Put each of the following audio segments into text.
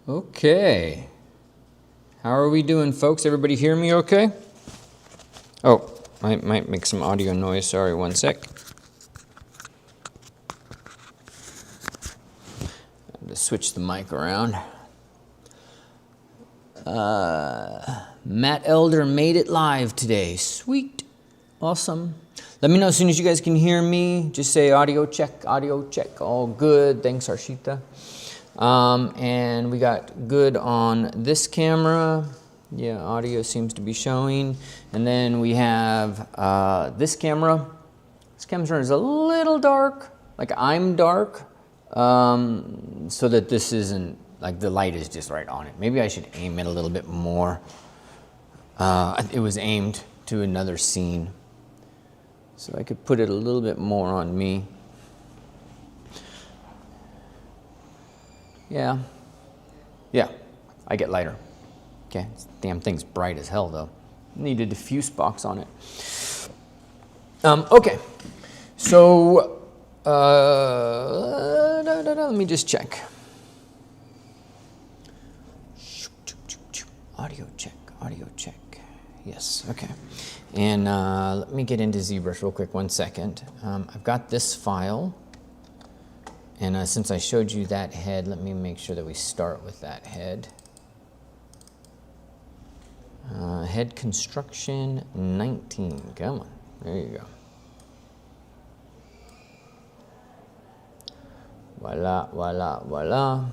Okay. How are we doing, folks? Everybody hear me okay? Oh, I might make some audio noise. Sorry, one sec. I have to switch the mic around. Matt Elder made it live today. Sweet. Awesome. Let me know as soon as you guys can hear me. Just say audio check, all good. Thanks, Arshita. And we got good on this camera. Yeah, audio seems to be showing. And then we have this camera. This camera is a little dark, like I'm dark, so that this isn't, like the light is just right on it. Maybe I should aim it a little bit more. It was aimed to another scene. So I could put it a little bit more on me. Yeah, I get lighter. Okay, this damn thing's bright as hell though. Need a diffuse box on it. Okay, so let me just check. Audio check. Yes, okay. And let me get into ZBrush real quick, 1 second. I've got this file. And since I showed you that head, let me make sure that we start with that head. Head construction 19, come on, there you go. Voila, voila, voila.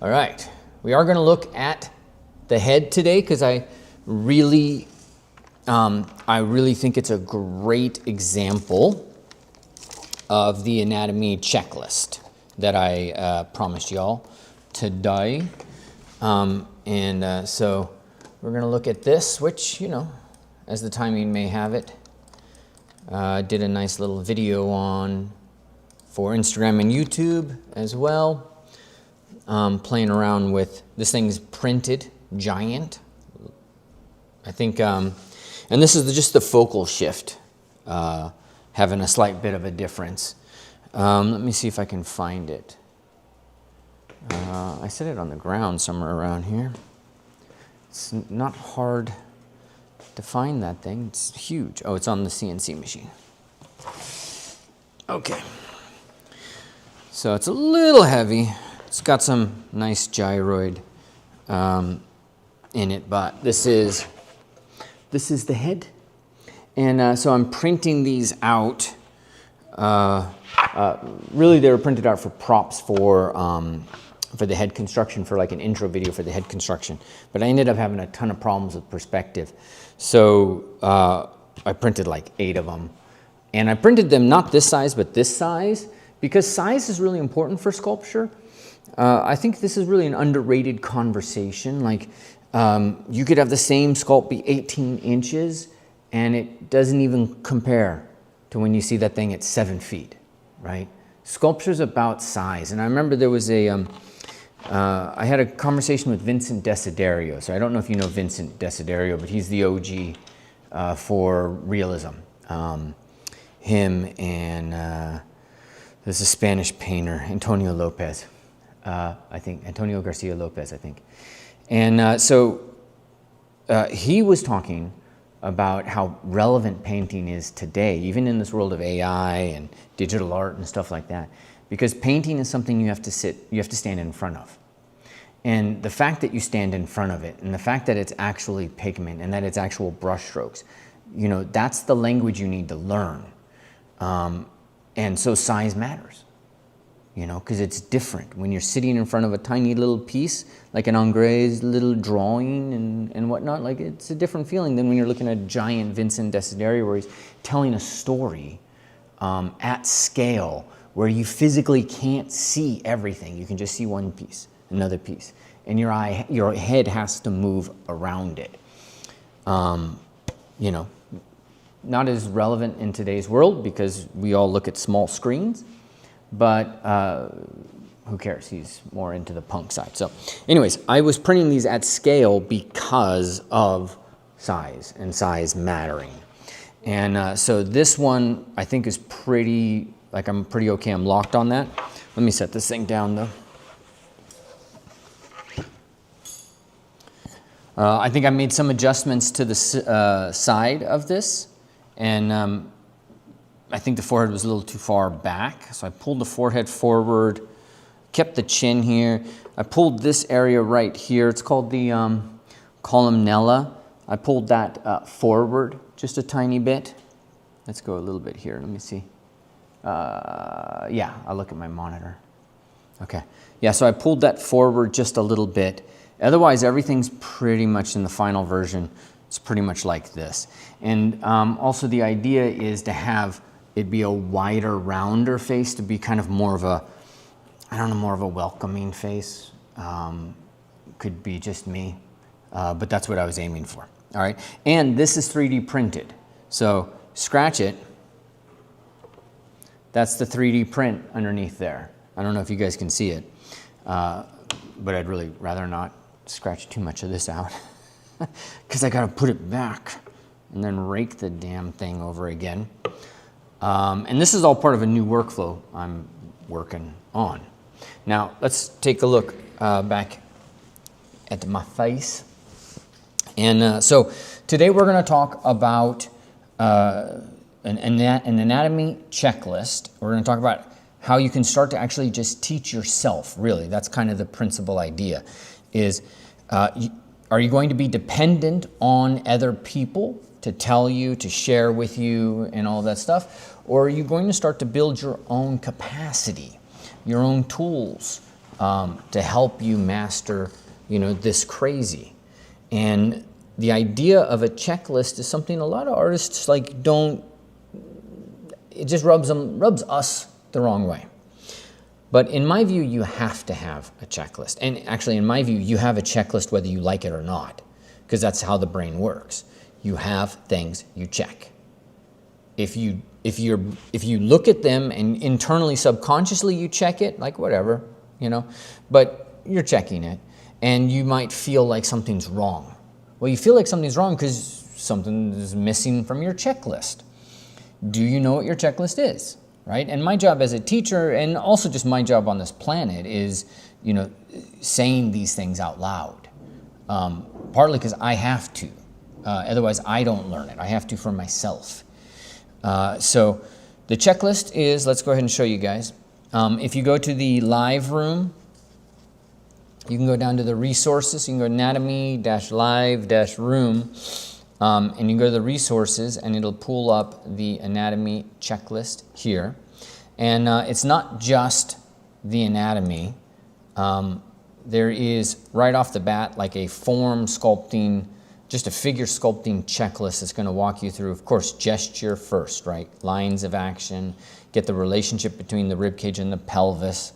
All right, we are gonna look at the head today because I really think it's a great example of the anatomy checklist that I promised y'all today. So we're gonna look at this, which, you know, as the timing may have it, did a nice little video on for Instagram and YouTube as well. Playing around with, this thing's printed giant. I think, and this is just the focal shift, having a slight bit of a difference. Let me see if I can find it. I set it on the ground somewhere around here. It's not hard to find that thing. It's huge. Oh, it's on the CNC machine. Okay. So it's a little heavy. It's got some nice gyroid in it, but this is the head. And so I'm printing these out. Really, they were printed out for props for the head construction, for like an intro video for the head construction. But I ended up having a ton of problems with perspective. So I printed like 8 of them. And I printed them not this size, but this size, because size is really important for sculpture. I think this is really an underrated conversation. Like, you could have the same sculpt be 18 inches, and it doesn't even compare to when you see that thing at 7 feet, right? Sculpture's about size. And I remember there was I had a conversation with Vincent Desiderio. So I don't know if you know Vincent Desiderio, but he's the OG for realism. Him and there's a Spanish painter, Antonio Lopez, I think, Antonio Garcia Lopez, I think. And he was talking about how relevant painting is today, even in this world of AI and digital art and stuff like that, because painting is something you have to stand in front of. And the fact that you stand in front of it, and the fact that it's actually pigment and that it's actual brush strokes, you know, that's the language you need to learn. And so size matters, you know, because it's different when you're sitting in front of a tiny little piece, like an Ingres little drawing and whatnot. Like, it's a different feeling than when you're looking at a giant Vincent Desiderio where he's telling a story at scale where you physically can't see everything. You can just see one piece, another piece, and your head has to move around it. You know, not as relevant in today's world because we all look at small screens, but who cares? He's more into the punk side. So anyways, I was printing these at scale because of size and size mattering. And so this one I think is pretty, like, I'm pretty okay. I'm locked on that. Let me set this thing down though. I think I made some adjustments to the side of this, and I think the forehead was a little too far back, so I pulled the forehead forward, kept the chin here. I pulled this area right here. It's called the columnella. I pulled that forward just a tiny bit. Let's go a little bit here. Let me see. Yeah, I'll look at my monitor. Okay. Yeah, so I pulled that forward just a little bit. Otherwise, everything's pretty much in the final version. It's pretty much like this. And also the idea is to have it be a wider, rounder face, to be kind of more of a, I don't know, more of a welcoming face. Could be just me, but that's what I was aiming for. All right. And this is 3D printed. So scratch it. That's the 3D print underneath there. I don't know if you guys can see it, but I'd really rather not scratch too much of this out because I got to put it back and then rake the damn thing over again. And this is all part of a new workflow I'm working on. Now let's take a look back at my face. And so today we're going to talk about an anatomy checklist. We're going to talk about how you can start to actually just teach yourself, really. That's kind of the principal idea, is are you going to be dependent on other people to tell you, to share with you, and all that stuff? Or are you going to start to build your own capacity, your own tools to help you master, this crazy? And the idea of a checklist is something a lot of artists don't, it just rubs us the wrong way. But in my view, you have to have a checklist. And actually, in my view, you have a checklist whether you like it or not, because that's how the brain works. You have things you check. If you look at them and internally, subconsciously you check it, like whatever, but you're checking it, and you might feel like something's wrong. Well, you feel like something's wrong because something is missing from your checklist. Do you know what your checklist is? Right? And my job as a teacher, and also just my job on this planet, is, saying these things out loud. Partly because I have to. Otherwise, I don't learn it. I have to for myself. So the checklist is, let's go ahead and show you guys. If you go to the live room, you can go down to the resources. You can go anatomy-live-room. And you can go to the resources, and it'll pull up the anatomy checklist here. And it's not just the anatomy. There is, right off the bat, like a form sculpting, just a figure sculpting checklist that's going to walk you through, of course, gesture first, right? Lines of action, get the relationship between the ribcage and the pelvis,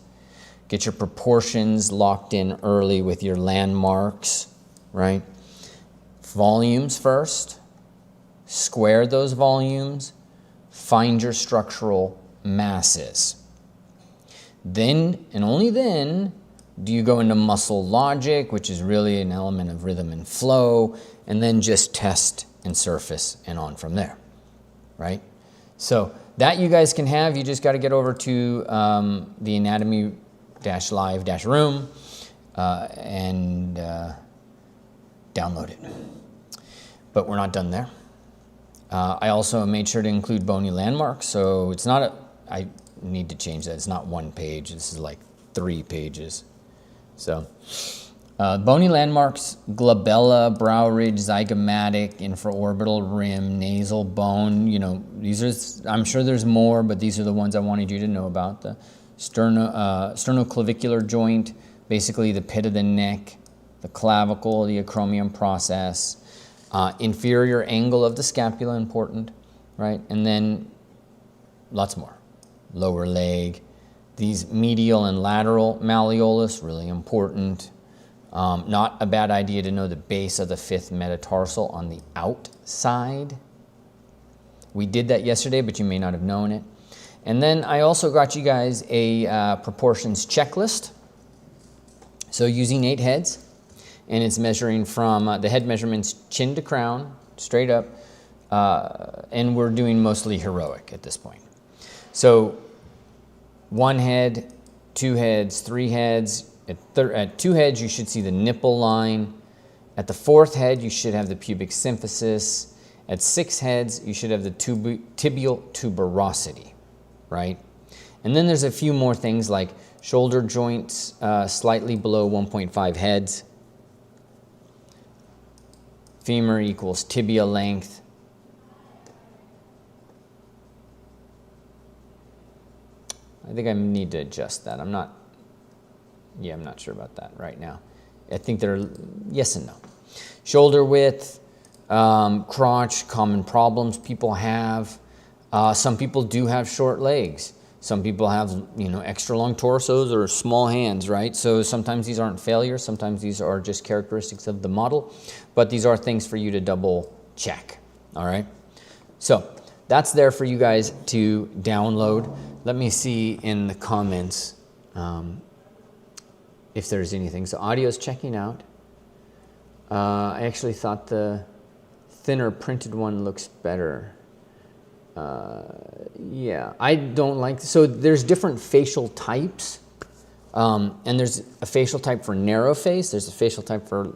get your proportions locked in early with your landmarks, right? Volumes first, square those volumes, find your structural masses. Then, and only then, do you go into muscle logic, which is really an element of rhythm and flow, and then just test and surface and on from there, right? So that you guys can have. You just got to get over to the anatomy-live-room and download it. But we're not done there. I also made sure to include bony landmarks, so it's not I need to change that. It's not one page. This is like 3 pages. So bony landmarks, glabella, brow ridge, zygomatic, infraorbital rim, nasal bone. These are, I'm sure there's more, but these are the ones I wanted you to know about. The sternoclavicular joint, basically the pit of the neck, the clavicle, the acromion process, inferior angle of the scapula, important, right? And then lots more. Lower leg, these medial and lateral malleolus, really important. Not a bad idea to know the base of the 5th metatarsal on the outside. We did that yesterday, but you may not have known it. And then I also got you guys a proportions checklist. So using 8 heads, and it's measuring from the head measurements chin to crown, straight up, and we're doing mostly heroic at this point. So 1 head, 2 heads, 3 heads. At 2 heads, you should see the nipple line. At the 4th head, you should have the pubic symphysis. At 6 heads, you should have the tibial tuberosity, right? And then there's a few more things like shoulder joints slightly below 1.5 heads. Femur equals tibia length. I think I need to adjust that. I'm not sure about that right now. I think they're yes and no. Shoulder width, crotch, common problems people have. Some people do have short legs. Some people have, extra long torsos or small hands, right? So sometimes these aren't failures. Sometimes these are just characteristics of the model. But these are things for you to double check, all right? So that's there for you guys to download. Let me see in the comments if there's anything. So audio's checking out. I actually thought the thinner printed one looks better. Yeah, I don't like, so there's different facial types. And there's a facial type for narrow face. There's a facial type for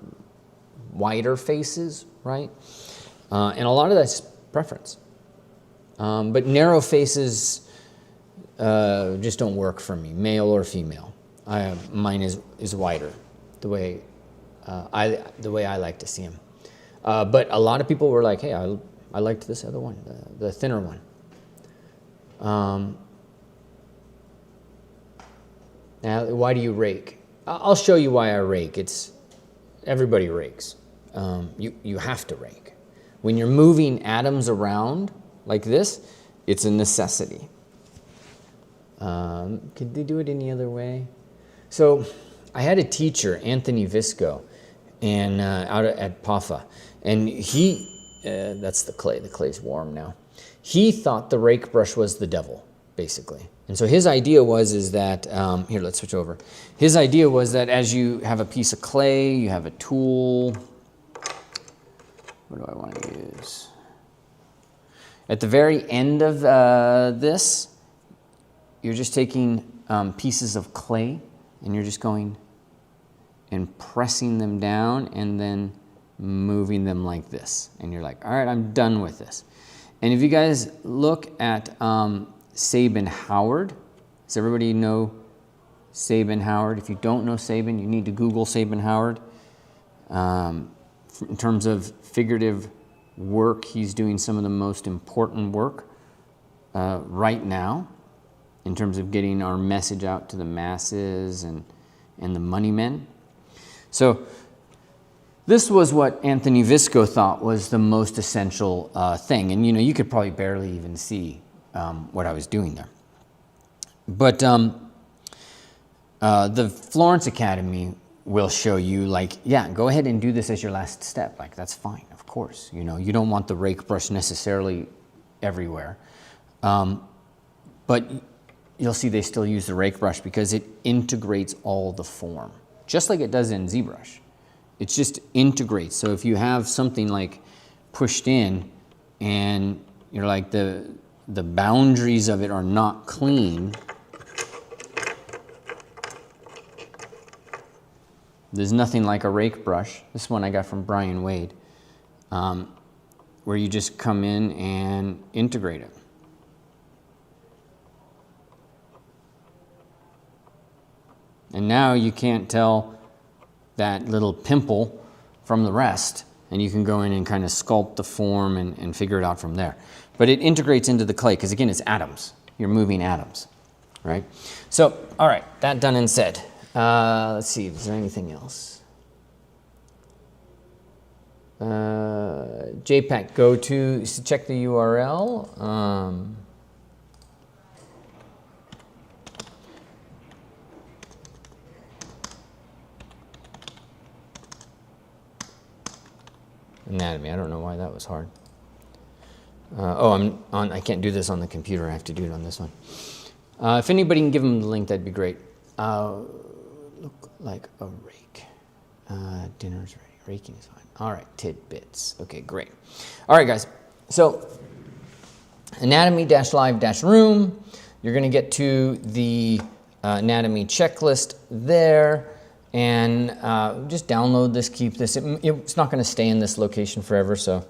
wider faces, right? And a lot of that's preference. But narrow faces just don't work for me, male or female. Mine is wider, the way I like to see them. But a lot of people were like, hey, I liked this other one, the thinner one. Now, why do you rake? I'll show you why I rake. Everybody rakes. You have to rake. When you're moving atoms around like this, it's a necessity. Could they do it any other way? So I had a teacher, Anthony Visco, and out at PAFA, and he, that's the clay. The clay's warm now. He thought the rake brush was the devil, basically. And so his idea was that, here, let's switch over. His idea was that as you have a piece of clay, you have a tool. What do I want to use? At the very end of this, you're just taking pieces of clay and you're just going and pressing them down and then moving them like this. And you're like, all right, I'm done with this. And if you guys look at Sabin Howard, does everybody know Sabin Howard? If you don't know Sabin, you need to Google Sabin Howard. In terms of figurative work, he's doing some of the most important work right now in terms of getting our message out to the masses and the money men. So this was what Anthony Visco thought was the most essential thing. And you could probably barely even see what I was doing there. But the Florence Academy will show you, like, yeah, go ahead and do this as your last step. Like, that's fine, of course. You don't want the rake brush necessarily everywhere. But you'll see they still use the rake brush because it integrates all the form, just like it does in ZBrush. It just integrates. So if you have something like pushed in and you're like the boundaries of it are not clean, there's nothing like a rake brush. This one I got from Brian Wade, where you just come in and integrate it. And now you can't tell that little pimple from the rest, and you can go in and kind of sculpt the form and figure it out from there. But it integrates into the clay because, again, it's atoms. You're moving atoms, right? So, all right, that done and said. Let's see, is there anything else? JPEG, go to, check the URL. Anatomy, I don't know why that was hard. I can't do this on the computer. I have to do it on this one. If anybody can give them the link, that'd be great. Look like a rake. Dinner's ready. Raking is fine. All right, tidbits. Okay, great. All right, guys. So, anatomy-live-room. You're going to get to the anatomy checklist there. and just download this, keep this. It's not going to stay in this location forever, so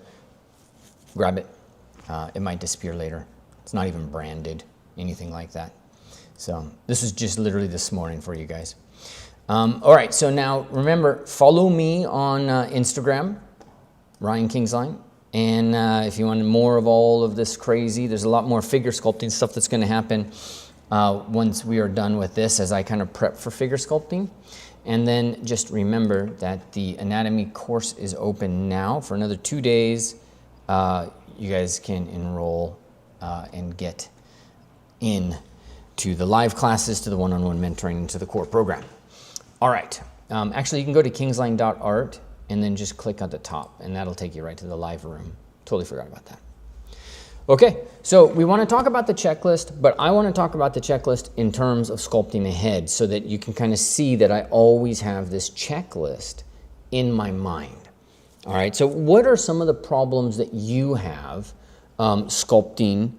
grab it. It might disappear later. It's not even branded, anything like that. So this is just literally this morning for you guys. All right, so now remember, follow me on Instagram, Ryan Kingslien. And if you want more of all of this crazy, there's a lot more figure sculpting stuff that's going to happen once we are done with this as I kind of prep for figure sculpting. And then just remember that the anatomy course is open now for another 2 days. You guys can enroll and get in to the live classes, to the one-on-one mentoring, and to the core program. All right. Actually, you can go to kingslien.art and then just click at the top, and that'll take you right to the live room. Totally forgot about that. Okay, so we want to talk about the checklist, but I want to talk about the checklist in terms of sculpting a head so that you can kind of see that I always have this checklist in my mind. All right, so what are some of the problems that you have sculpting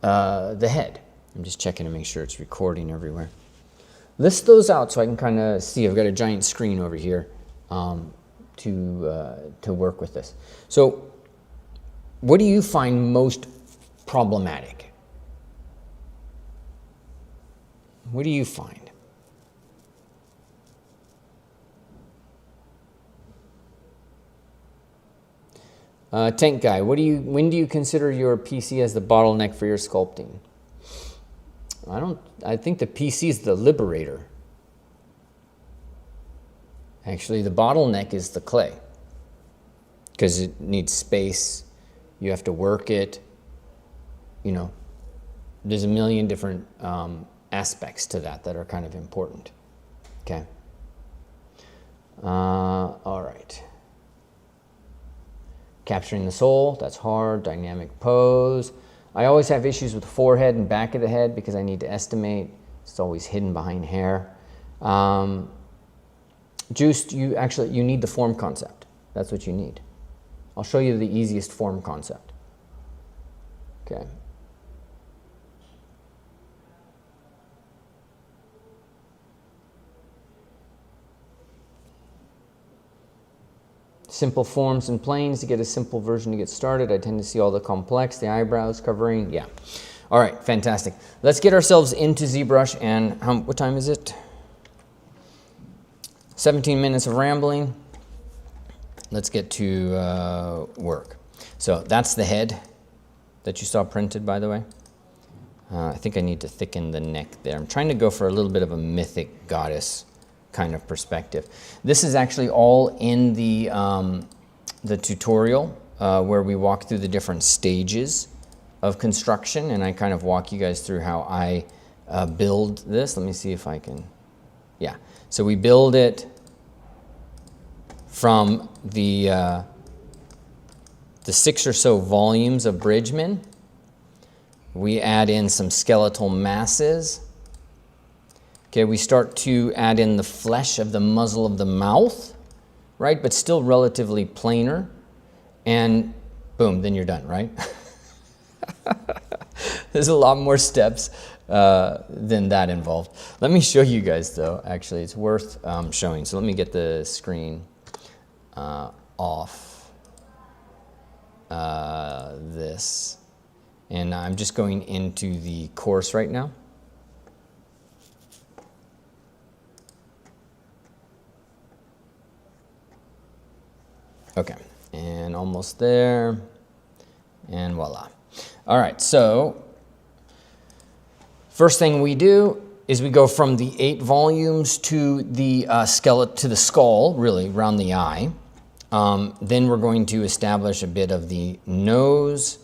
the head? I'm just checking to make sure it's recording everywhere. List those out so I can kind of see. I've got a giant screen over here to work with this. So what do you find most problematic? What do you find? Tank guy, when do you consider your PC as the bottleneck for your sculpting? I think the PC is the liberator. Actually, the bottleneck is the clay because it needs space. You have to work it. You know, there's a million different aspects to that are kind of important. Okay. All right. Capturing the soul, that's hard. Dynamic pose. I always have issues with the forehead and back of the head because I need to estimate. It's always hidden behind hair. Juiced, you need the form concept. That's what you need. I'll show you the easiest form concept. Okay. Simple forms and planes to get a simple version to get started. I tend to see all the complex, the eyebrows covering. Yeah. All right, fantastic. Let's get ourselves into ZBrush. And what time is it? 17 minutes of rambling. Let's get to work. So that's the head that you saw printed, by the way. I think I need to thicken the neck there. I'm trying to go for a little bit of a mythic goddess kind of perspective. This is actually all in the tutorial where we walk through the different stages of construction, and I kind of walk you guys through how I build this. Let me see if I can, yeah. So we build it from the 6 or so volumes of Bridgman. We add in some skeletal masses. Okay, we start to add in the flesh of the muzzle of the mouth, right? But still relatively planar. And boom, then you're done, right? There's a lot more steps than that involved. Let me show you guys, though. Actually, it's worth showing. So let me get the screen off this. And I'm just going into the course right now. Okay, and almost there, and voila. All right, so first thing we do is we go from the 8 volumes to the skeleton, to the skull, really, around the eye. Then we're going to establish a bit of the nose.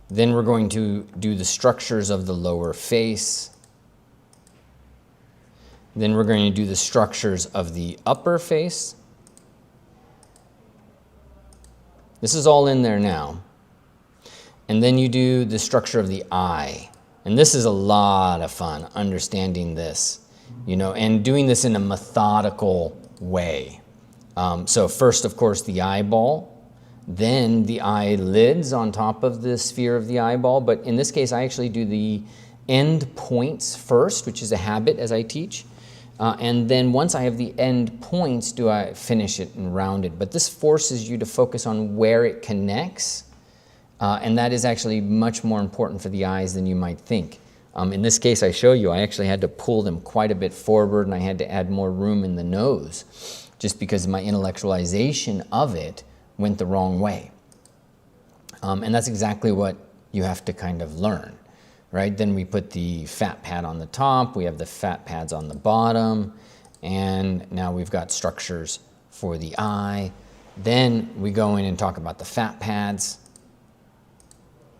Then we're going to do the structures of the lower face. Then we're going to do the structures of the upper face. This is all in there now. And then you do the structure of the eye. And this is a lot of fun, understanding this, you know, and doing this in a methodical way. So first, of course, the eyeball, then the eyelids on top of the sphere of the eyeball. But in this case, I actually do the end points first, which is a habit as I teach. And then once I have the end points, do I finish it and round it. But this forces you to focus on where it connects. And that is actually much more important for the eyes than you might think. In this case I show you, I actually had to pull them quite a bit forward, and I had to add more room in the nose just because my intellectualization of it went the wrong way. And that's exactly what you have to kind of learn, right? Then we put the fat pad on the top, we have the fat pads on the bottom, and now we've got structures for the eye. Then we go in and talk about the fat pads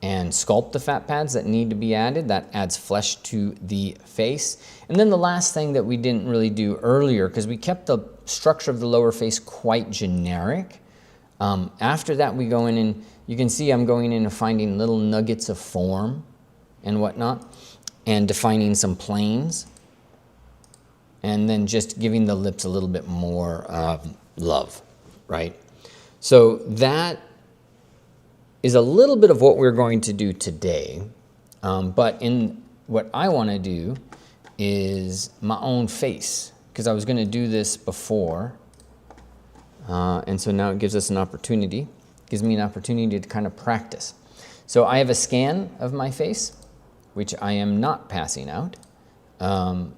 and sculpt the fat pads that need to be added. That adds flesh to the face. And then the last thing that we didn't really do earlier, because we kept the structure of the lower face quite generic. After that we go in and you can see I'm going in and finding little nuggets of form and whatnot, and defining some planes, and then just giving the lips a little bit more love, right? So that is a little bit of what we're going to do today, but in what I want to do is my own face, because I was going to do this before, and so now it gives us an opportunity, gives me an opportunity to kind of practice. So I have a scan of my face, which I am not passing out. I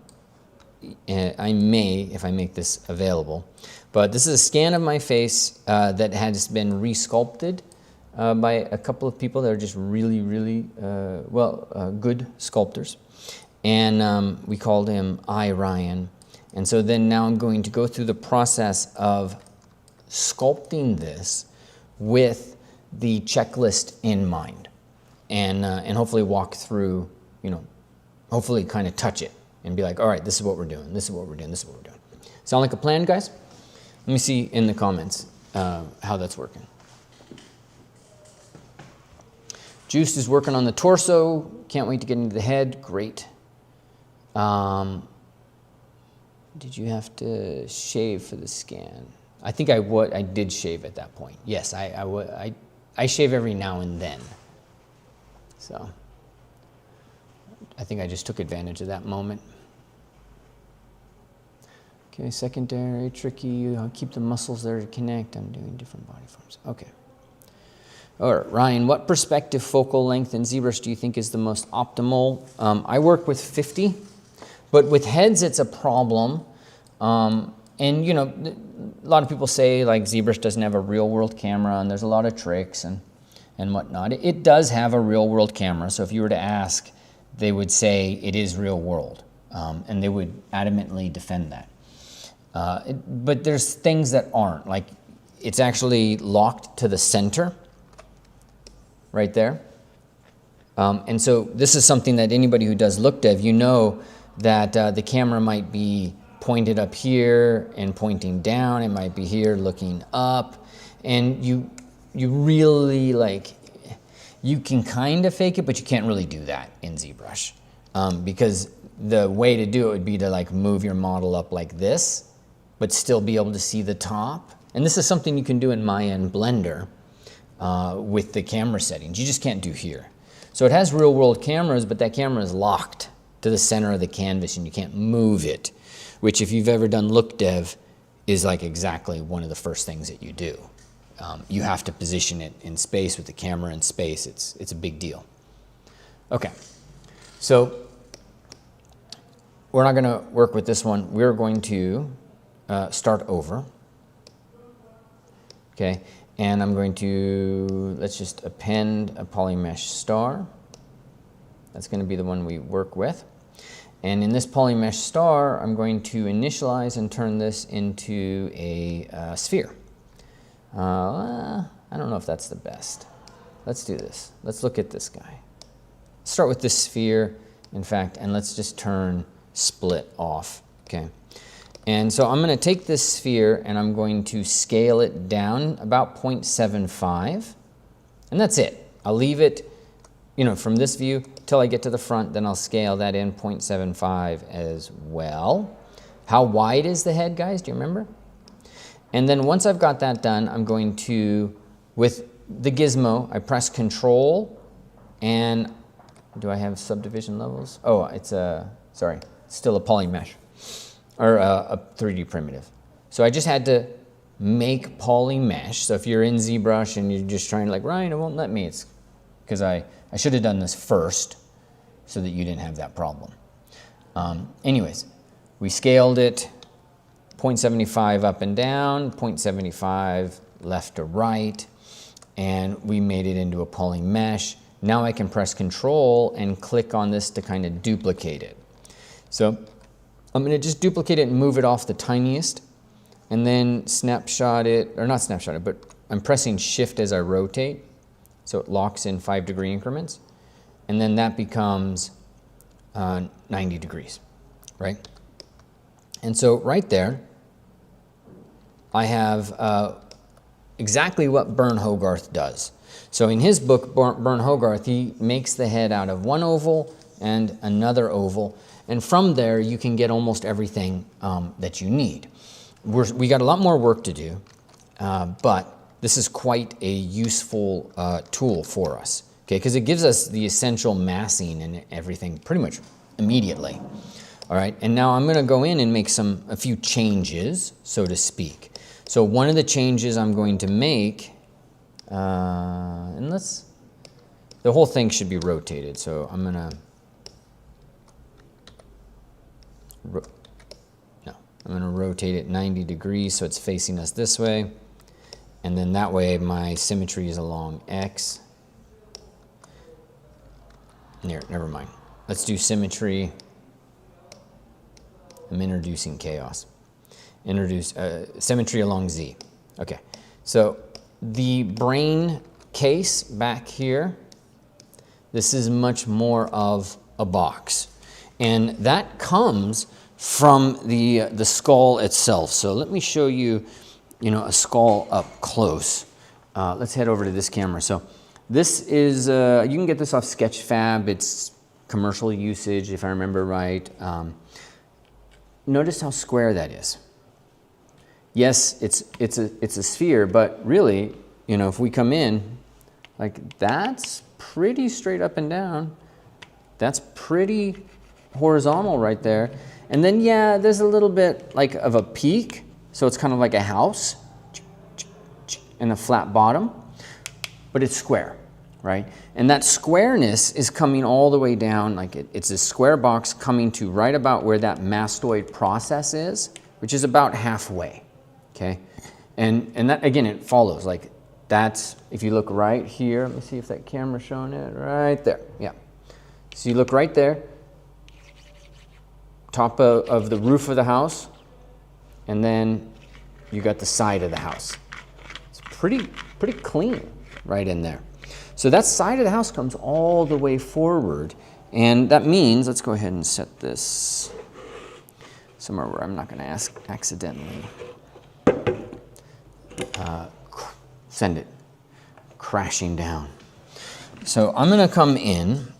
may, if I make this available, but this is a scan of my face that has been resculpted by a couple of people that are just really, really good sculptors. And we called him Ryan. And so then now I'm going to go through the process of sculpting this with the checklist in mind, and hopefully walk through, hopefully kind of touch it and be like, all right, this is what we're doing, this is what we're doing, this is what we're doing. Sound like a plan, guys? Let me see in the comments how that's working. Juice is working on the torso. Can't wait to get into the head. Great. Did you have to shave for the scan? I think I did shave at that point. Yes, I shave every now and then. So I think I just took advantage of that moment. Okay, secondary, tricky. I'll keep the muscles there to connect. I'm doing different body forms. Okay. All right, Ryan, what perspective, focal length, and ZBrush do you think is the most optimal? I work with 50, but with heads it's a problem. And a lot of people say like ZBrush doesn't have a real world camera, and there's a lot of tricks and whatnot. It does have a real world camera, so if you were to ask, they would say it is real world, and they would adamantly defend that. But there's things that aren't, like it's actually locked to the center, right there. And so this is something that anybody who does look dev, you know that the camera might be pointed up here and pointing down. It might be here looking up, and you really you can kind of fake it, but you can't really do that in ZBrush, because the way to do it would be to move your model up like this, but still be able to see the top. And this is something you can do in Maya and Blender with the camera settings. You just can't do here. So it has real world cameras, but that camera is locked to the center of the canvas and you can't move it, which if you've ever done look dev is exactly one of the first things that you do. You have to position it in space with the camera in space. It's a big deal. Okay, so we're not gonna work with this one. We're going to start over. Okay, and I'm going to, let's just append a polymesh star. That's going to be the one we work with. And in this polymesh star, I'm going to initialize and turn this into a sphere. I don't know if that's the best. Let's do this. Let's look at this guy. Start with this sphere, in fact, and let's just turn split off. Okay. And so I'm going to take this sphere and I'm going to scale it down about 0.75, and that's it. I'll leave it, from this view till I get to the front, then I'll scale that in 0.75 as well. How wide is the head, guys? Do you remember? And then once I've got that done, I'm going to, with the gizmo, I press Control, and do I have subdivision levels? Oh, it's still a polymesh. or a 3D primitive. So I just had to make poly mesh. So if you're in ZBrush and you're just trying to like, Ryan, it won't let me, it's because I should have done this first so that you didn't have that problem. Anyways, we scaled it 0.75 up and down, 0.75 left to right, and we made it into a poly mesh. Now I can press Control and click on this to kind of duplicate it. So I'm going to just duplicate it and move it off the tiniest, and then snapshot it, or not snapshot it, but I'm pressing Shift as I rotate, so it locks in 5-degree increments, and then that becomes 90 degrees, right? And so right there, I have exactly what Bern Hogarth does. So in his book, Bern Hogarth, he makes the head out of one oval and another oval, and from there you can get almost everything that you need. We got a lot more work to do, but this is quite a useful tool for us, okay? Because it gives us the essential massing and everything pretty much immediately. All right, and now I'm going to go in and make a few changes, so to speak. So one of the changes I'm going to make, and the whole thing should be rotated. So I'm going to rotate it 90 degrees so it's facing us this way. And then that way my symmetry is along X. Never mind. Let's do symmetry. I'm introducing chaos. Introduce symmetry along Z. Okay, so the brain case back here, this is much more of a box. And that comes from the skull itself. So let me show you, a skull up close. Let's head over to this camera. So this is, you can get this off Sketchfab. It's commercial usage, if I remember right. Notice how square that is. Yes, it's a sphere, but really, if we come in, like that's pretty straight up and down. That's pretty horizontal right there. And then, yeah, there's a little bit like of a peak, so it's kind of like a house and a flat bottom, but it's square, right? And that squareness is coming all the way down, like it's a square box coming to right about where that mastoid process is, which is about halfway, okay? And that, again, it follows, like that's, if you look right here, let me see if that camera's showing it, right there, yeah. So you look right there, top of the roof of the house, and then you got the side of the house. It's pretty clean right in there. So that side of the house comes all the way forward, and that means, let's go ahead and set this somewhere where I'm not going to accidentally send it crashing down. So I'm going to come in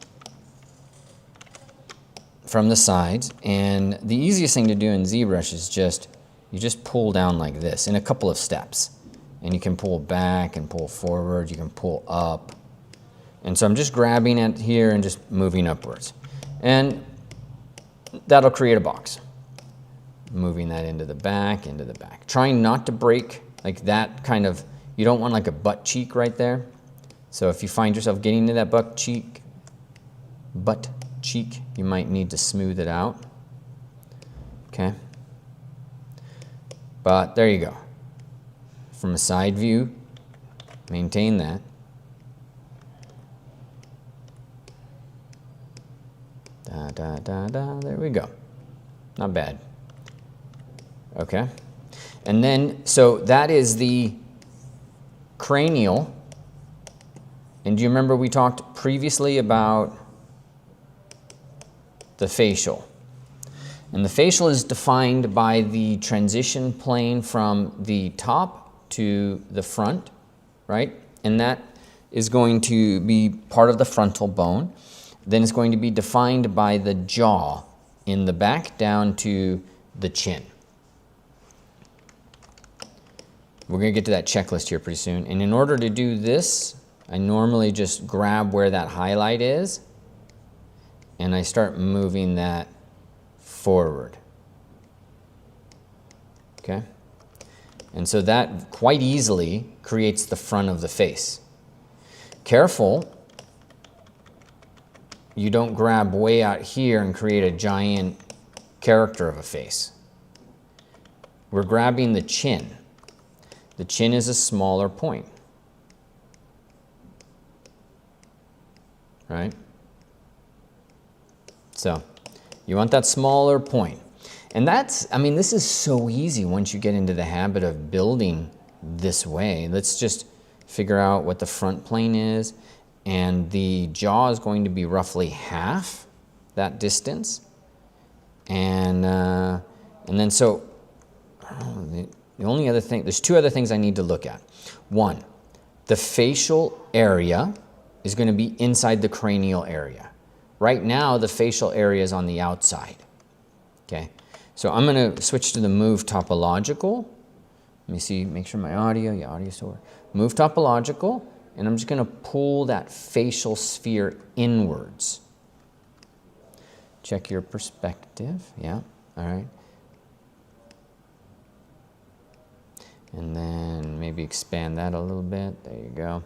from the sides, and the easiest thing to do in ZBrush is you just pull down like this in a couple of steps, and you can pull back and pull forward, you can pull up, and so I'm just grabbing it here and just moving upwards, and that'll create a box. Moving that into the back, trying not to break like that kind of, you don't want like a butt cheek right there. So if you find yourself getting to that butt cheek, you might need to smooth it out, okay? But there you go. From a side view, maintain that. There we go. Not bad. Okay. And then, so that is the cranial. And do you remember we talked previously about the facial? And the facial is defined by the transition plane from the top to the front, right? And that is going to be part of the frontal bone. Then it's going to be defined by the jaw in the back down to the chin. We're going to get to that checklist here pretty soon. And in order to do this, I normally just grab where that highlight is, and I start moving that forward. okay? And so that quite easily creates the front of the face. Careful, you don't grab way out here and create a giant character of a face. We're grabbing the chin. The chin is a smaller point, right? So you want that smaller point. And that's, I mean, this is so easy once you get into the habit of building this way. Let's just figure out what the front plane is. And the jaw is going to be roughly half that distance. And then so, the only other thing, there's two other things I need to look at. One, the facial area is going to be inside the cranial area. Right now, the facial area is on the outside, okay? So I'm going to switch to the move topological. Let me see, make sure my audio, yeah, audio still works. Move topological, and I'm just going to pull that facial sphere inwards. Check your perspective, yeah, all right. And then maybe expand that a little bit, there you go.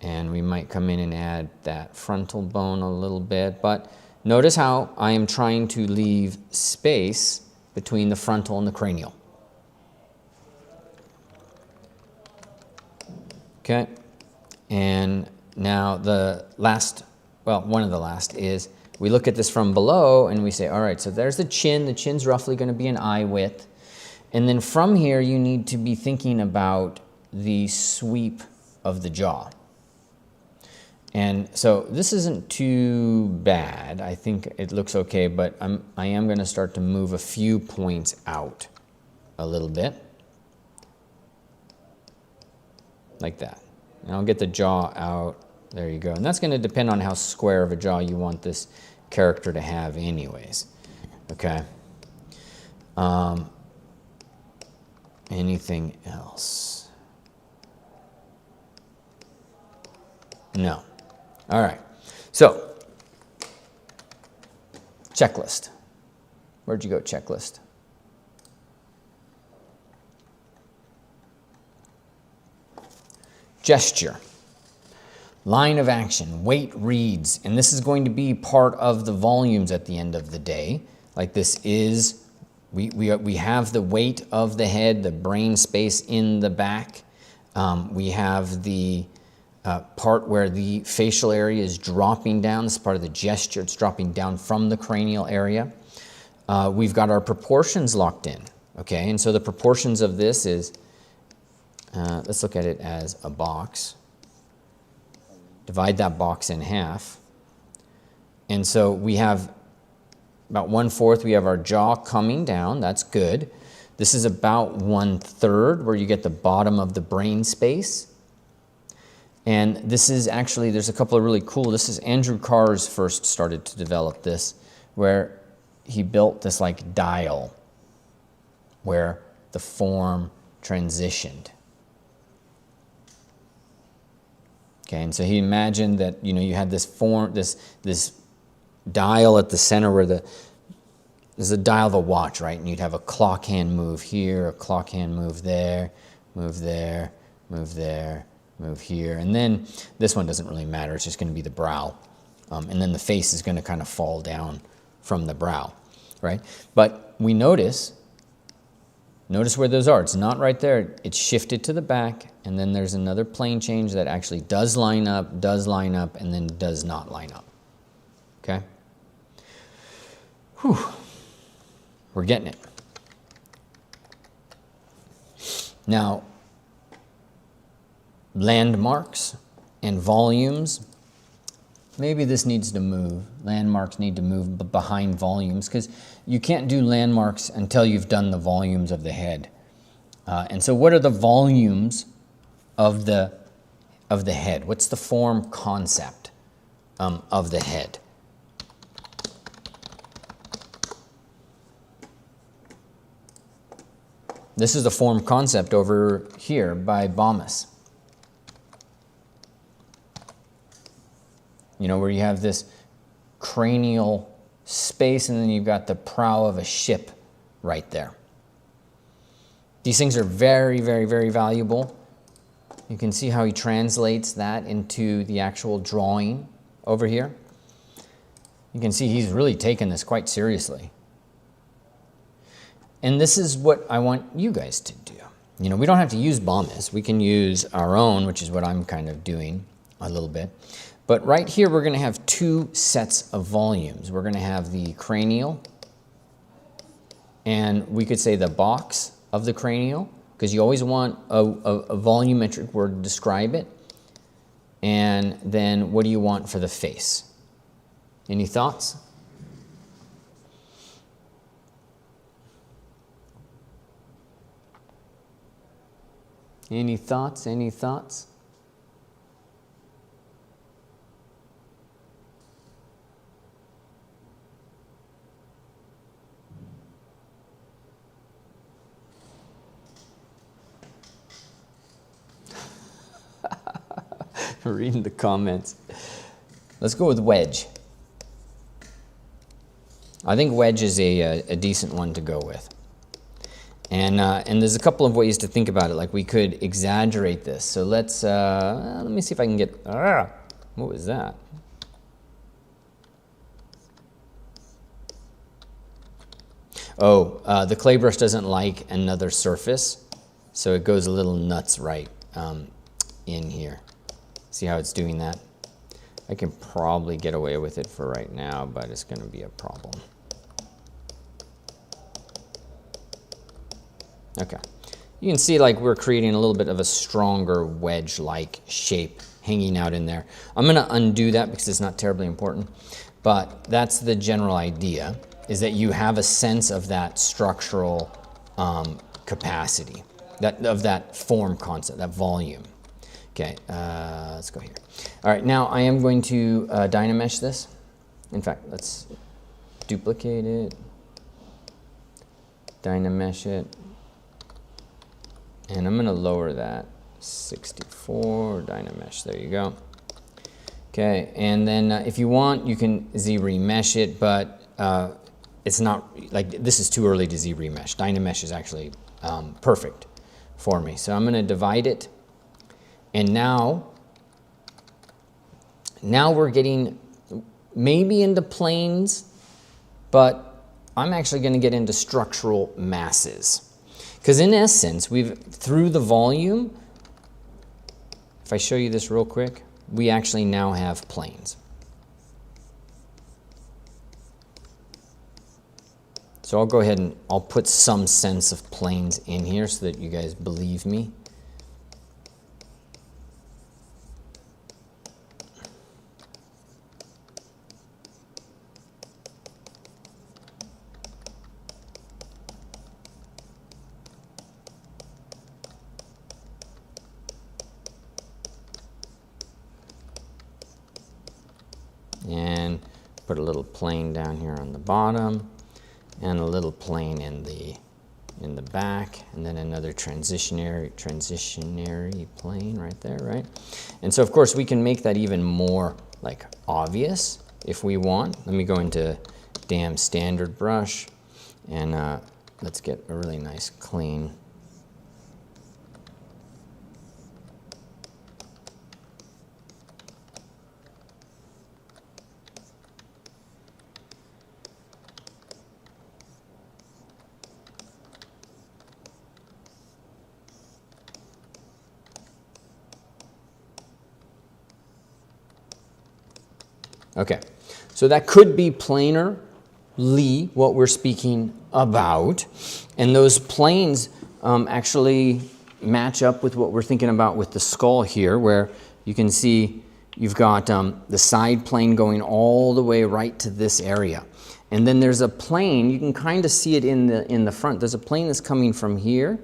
And we might come in and add that frontal bone a little bit, but notice how I am trying to leave space between the frontal and the cranial. Okay, and now the last, well, one of the last is, we look at this from below and we say, all right, so there's the chin's roughly going to be an eye width. And then from here, you need to be thinking about the sweep of the jaw. And so this isn't too bad. I think it looks okay, but I am going to start to move a few points out a little bit. Like that. And I'll get the jaw out. There you go. And that's going to depend on how square of a jaw you want this character to have anyways. Okay. Anything else? No. All right. So, checklist. Where'd you go, checklist? Gesture. Line of action, weight reads, and this is going to be part of the volumes at the end of the day. Like this is, we have the weight of the head, the brain space in the back. We have the part where the facial area is dropping down. This is part of the gesture. It's dropping down from the cranial area. We've got our proportions locked in, okay? And so the proportions of this is, let's look at it as a box. Divide that box in half. And so we have about 1/4, we have our jaw coming down. That's good. This is about 1/3 where you get the bottom of the brain space. And this is actually, there's a couple of really cool, this is Andrew Carr's first started to develop this, where he built this like dial where the form transitioned. Okay, and so he imagined that, you know, you had this form, this dial at the center where there's a dial of a watch, right? And you'd have a clock hand move here, a clock hand move there, move there, move there, move here. And then this one doesn't really matter. It's just going to be the brow. And then the face is going to kind of fall down from the brow, right? But we notice where those are. It's not right there. It's shifted to the back. And then there's another plane change that actually does line up, and then does not line up. Okay? Whew. We're getting it. Now, landmarks and volumes, maybe this needs to move. Landmarks need to move behind volumes because you can't do landmarks until you've done the volumes of the head. And so what are the volumes of the head? What's the form concept of the head? This is the form concept over here by Baumus. You know, where you have this cranial space and then you've got the prow of a ship right there. These things are very, very, very valuable. You can see how he translates that into the actual drawing over here. You can see he's really taken this quite seriously. And this is what I want you guys to do. You know, we don't have to use Bombas. We can use our own, which is what I'm kind of doing a little bit. But right here, we're going to have two sets of volumes. We're going to have the cranial, and we could say the box of the cranial, because you always want a volumetric word to describe it. And then what do you want for the face? Any thoughts? Any thoughts? Any thoughts? Reading the comments. Let's go with wedge. I think wedge is a decent one to go with. And there's a couple of ways to think about it. Like we could exaggerate this. So let me see if I can get, what was that? Oh, the clay brush doesn't like another surface, so it goes a little nuts right in here. See how it's doing that? I can probably get away with it for right now, but it's going to be a problem. Okay. You can see like we're creating a little bit of a stronger wedge-like shape hanging out in there. I'm going to undo that because it's not terribly important, but that's the general idea, is that you have a sense of that structural capacity, of that form concept, that volume. Okay, let's go here. All right, now I am going to Dynamesh this. In fact, let's duplicate it, Dynamesh it, and I'm going to lower that 64, Dynamesh, there you go. Okay, and then if you want, you can Z-remesh it, but it's not, like this is too early to Z-remesh. Dynamesh is actually perfect for me. So I'm going to divide it. And now we're getting maybe into planes, but I'm actually going to get into structural masses. Because in essence, through the volume, if I show you this real quick, we actually now have planes. So I'll go ahead and I'll put some sense of planes in here so that you guys believe me. And put a little plane down here on the bottom, and a little plane in the back, and then another transitionary plane right there, right? And so of course we can make that even more like obvious if we want. Let me go into damn standard brush, and let's get a really nice clean. Okay, so that could be planarly what we're speaking about, and those planes actually match up with what we're thinking about with the skull here, where you can see you've got the side plane going all the way right to this area. And then there's a plane, you can kind of see it in the front. There's a plane that's coming from here.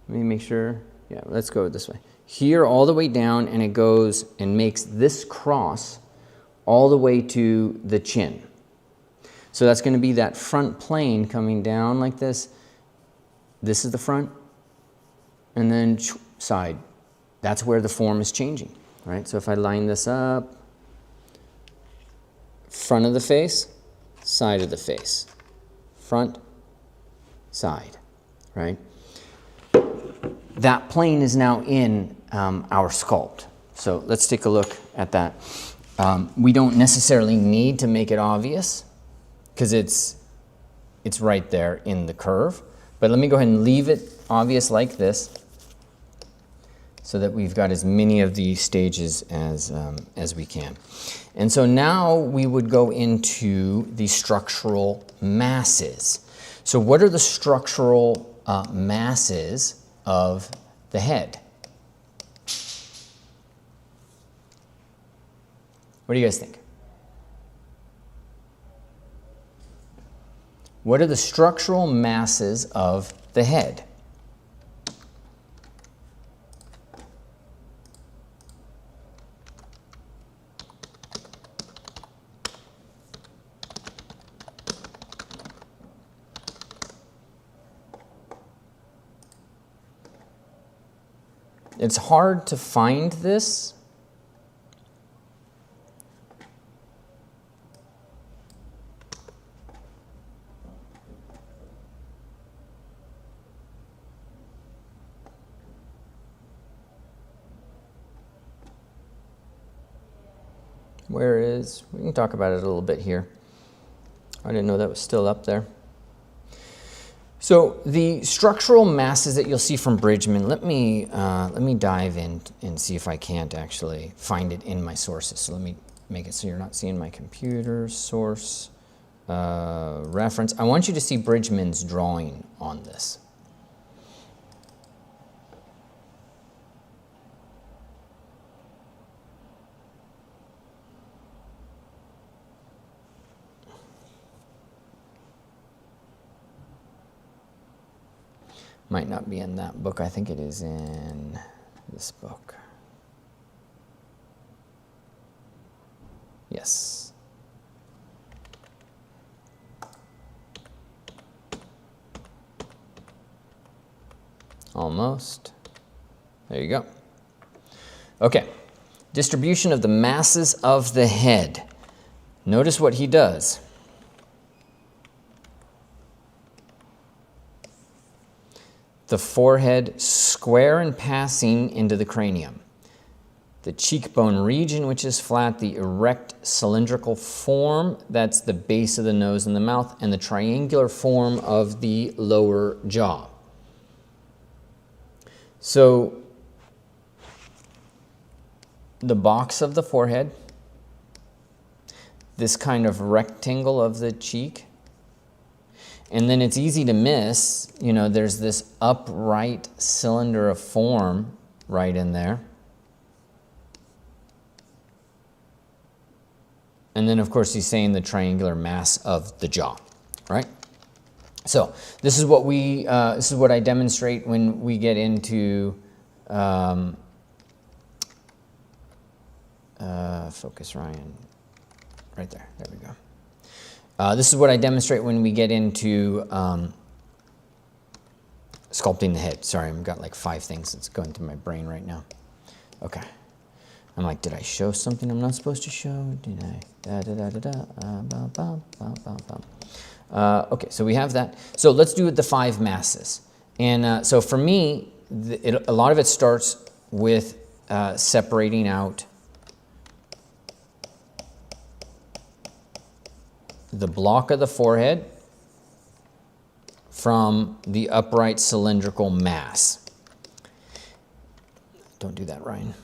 Let me make sure, yeah, let's go this way. Here all the way down, and it goes and makes this cross all the way to the chin. So that's going to be that front plane coming down like this. This is the front, and then side. That's where the form is changing, right? So if I line this up, front of the face, side of the face, front, side, right? that plane is now in our sculpt. So let's take a look at that. We don't necessarily need to make it obvious because it's right there in the curve. But let me go ahead and leave it obvious like this so that we've got as many of these stages as we can. And so now we would go into the structural masses. So what are the structural masses of the head? What do you guys think? What are the structural masses of the head? It's hard to find this. We can talk about it a little bit here. I didn't know that was still up there. So the structural masses that you'll see from Bridgman, let me dive in and see if I can't actually find it in my sources. So let me make it so you're not seeing my computer source reference. I want you to see Bridgman's drawing on this. Might not be in that book. I think it is in this book. Yes. Almost. There you go. Okay. Distribution of the masses of the head. Notice what he does. The forehead square and passing into the cranium. The cheekbone region, which is flat, the erect cylindrical form, that's the base of the nose and the mouth, and the triangular form of the lower jaw. So the box of the forehead, this kind of rectangle of the cheek, and then it's easy to miss, you know, there's this upright cylinder of form right in there. And then, of course, he's saying the triangular mass of the jaw, right? So this is what I demonstrate when we get into focus, Ryan, right there. There we go. This is what I demonstrate when we get into sculpting the head. Sorry, I've got like 5 things that's going through my brain right now. Okay. I'm like, did I show something I'm not supposed to show? Did I? Okay, so we have that. So let's do the 5 masses. And so for me, a lot of it starts with separating out the block of the forehead from the upright cylindrical mass. Don't do that, Ryan.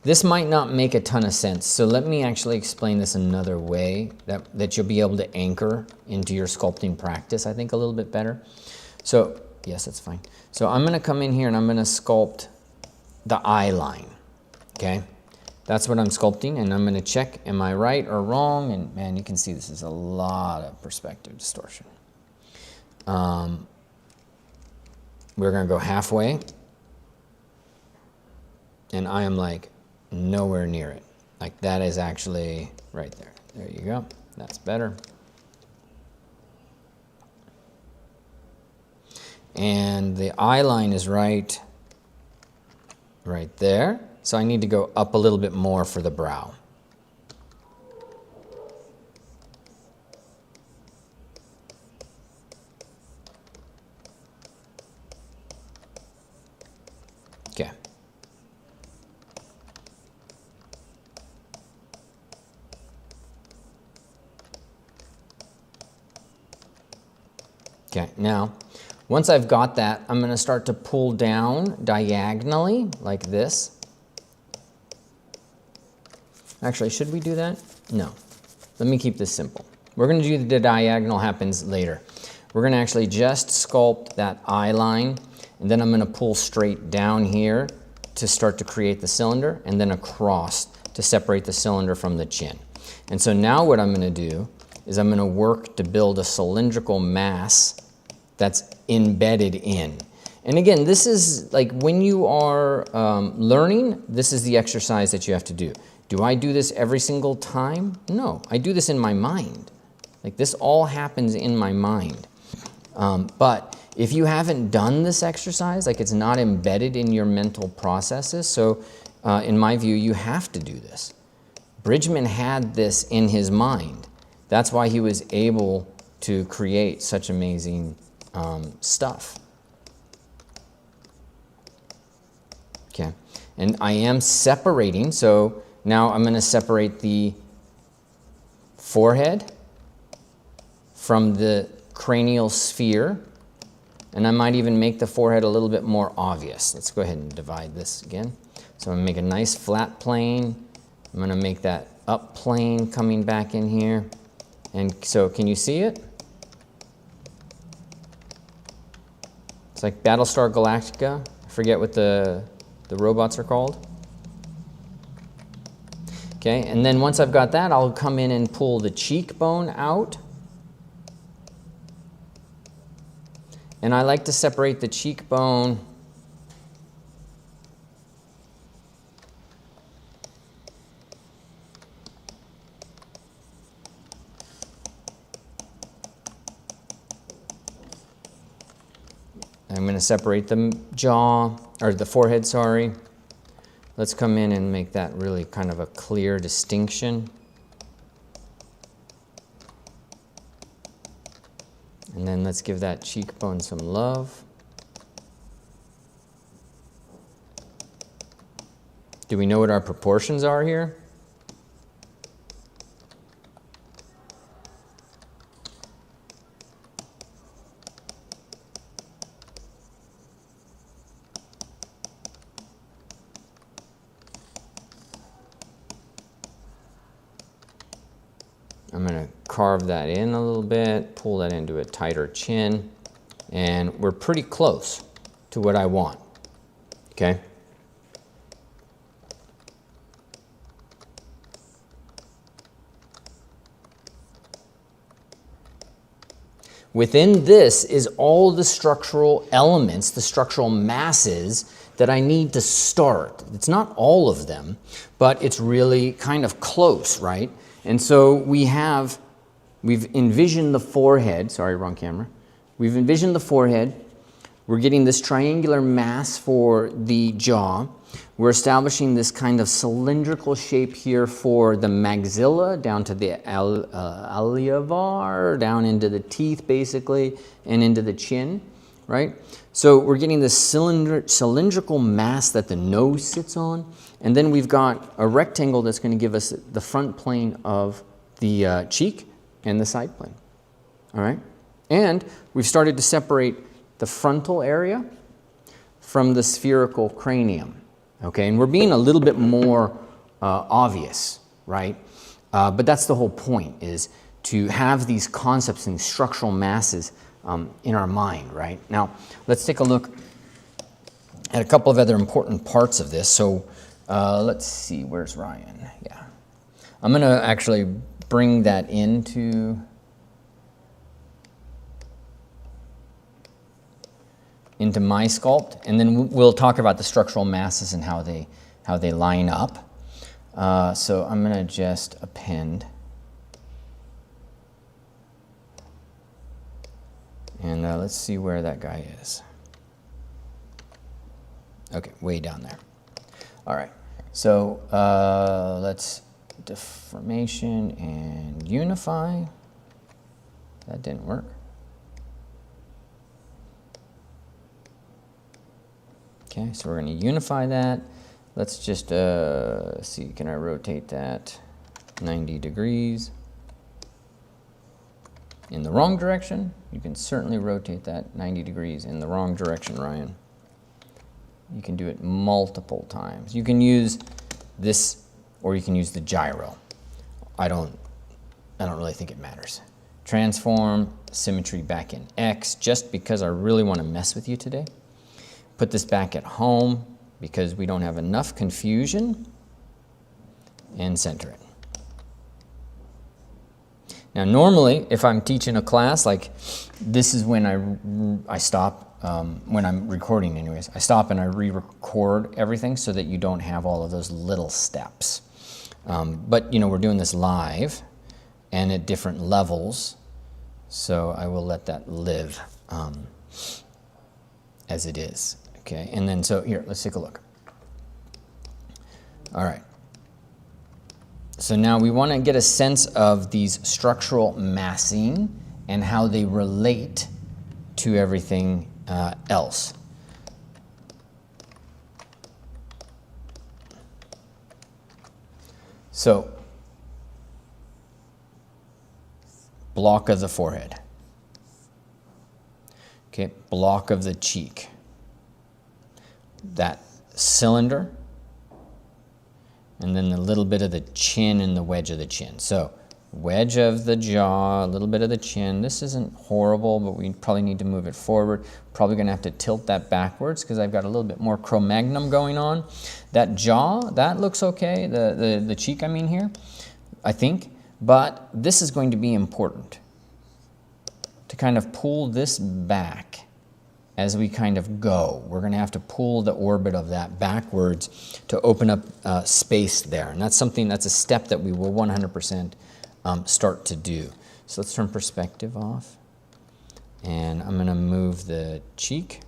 This might not make a ton of sense, so let me actually explain this another way that you'll be able to anchor into your sculpting practice, I think, a little bit better. So, yes, that's fine. So I'm going to come in here and I'm going to sculpt the eye line, okay? That's what I'm sculpting, and I'm going to check, am I right or wrong? And man, you can see this is a lot of perspective distortion. We're going to go halfway, and I am like nowhere near it. Like that is actually right there. There you go. That's better. And the eye line is right there. So I need to go up a little bit more for the brow. Okay, now, once I've got that, I'm going to start to pull down diagonally like this. Actually, should we do that? No. Let me keep this simple. We're going to do the diagonal happens later. We're going to actually just sculpt that eye line, and then I'm going to pull straight down here to start to create the cylinder, and then across to separate the cylinder from the chin. And so now what I'm going to do is I'm going to work to build a cylindrical mass that's embedded in. And again, this is like when you are learning, this is the exercise that you have to do. Do I do this every single time? No, I do this in my mind. Like this all happens in my mind. But if you haven't done this exercise, like it's not embedded in your mental processes, so in my view, you have to do this. Bridgman had this in his mind. That's why he was able to create such amazing stuff. Okay, and I am separating, so now I'm going to separate the forehead from the cranial sphere, and I might even make the forehead a little bit more obvious. Let's go ahead and divide this again. So I'm going to make a nice flat plane. I'm going to make that up plane coming back in here. And so can you see it? It's like Battlestar Galactica. I forget what the robots are called. Okay, and then once I've got that, I'll come in and pull the cheekbone out. And I like to separate the cheekbone I'm going to separate the jaw, or the forehead, sorry. Let's come in and make that really kind of a clear distinction. And then let's give that cheekbone some love. Do we know what our proportions are here? I'm going to carve that in a little bit, pull that into a tighter chin, and we're pretty close to what I want, okay? Within this is all the structural elements, the structural masses that I need to start. It's not all of them, but it's really kind of close, right? And so we've envisioned the forehead, sorry, wrong camera. We've envisioned the forehead. We're getting this triangular mass for the jaw. We're establishing this kind of cylindrical shape here for the maxilla, down to the alveolar, down into the teeth basically, and into the chin, right? So we're getting this cylindrical mass that the nose sits on. And then we've got a rectangle that's going to give us the front plane of the cheek and the side plane, all right? And we've started to separate the frontal area from the spherical cranium, okay? And we're being a little bit more obvious, right? But that's the whole point, is to have these concepts and structural masses in our mind, right? Now, let's take a look at a couple of other important parts of this. So let's see, where's Ryan? Yeah. I'm going to actually bring that into my sculpt, and then we'll talk about the structural masses and how they line up. So I'm going to just append. And let's see where that guy is. Okay, way down there. All right, so let's deformation and unify. That didn't work. Okay, so we're going to unify that. Let's just see, can I rotate that 90 degrees? In the wrong direction, you can certainly rotate that 90 degrees in the wrong direction, Ryan. You can do it multiple times. You can use this, or you can use the gyro. I don't really think it matters. Transform, symmetry back in X, just because I really want to mess with you today. Put this back at home because we don't have enough confusion, and center it. Now normally, if I'm teaching a class, like this is when I stop, when I'm recording anyways, I stop and I re-record everything so that you don't have all of those little steps. But you know, we're doing this live and at different levels, so I will let that live as it is. Okay, and then so here, let's take a look. All right. So now we want to get a sense of these structural massing and how they relate to everything else. So, block of the forehead. Okay, block of the cheek. That cylinder. And then the little bit of the chin and the wedge of the chin. So, wedge of the jaw, a little bit of the chin. This isn't horrible, but we probably need to move it forward. Probably gonna have to tilt that backwards because I've got a little bit more Cro-Magnon going on. That jaw, that looks okay. The cheek, I mean here, I think. But this is going to be important to kind of pull this back as we kind of go. We're going to have to pull the orbit of that backwards to open up space there. And that's something, that's a step that we will 100% start to do. So let's turn perspective off. And I'm going to move the cheek.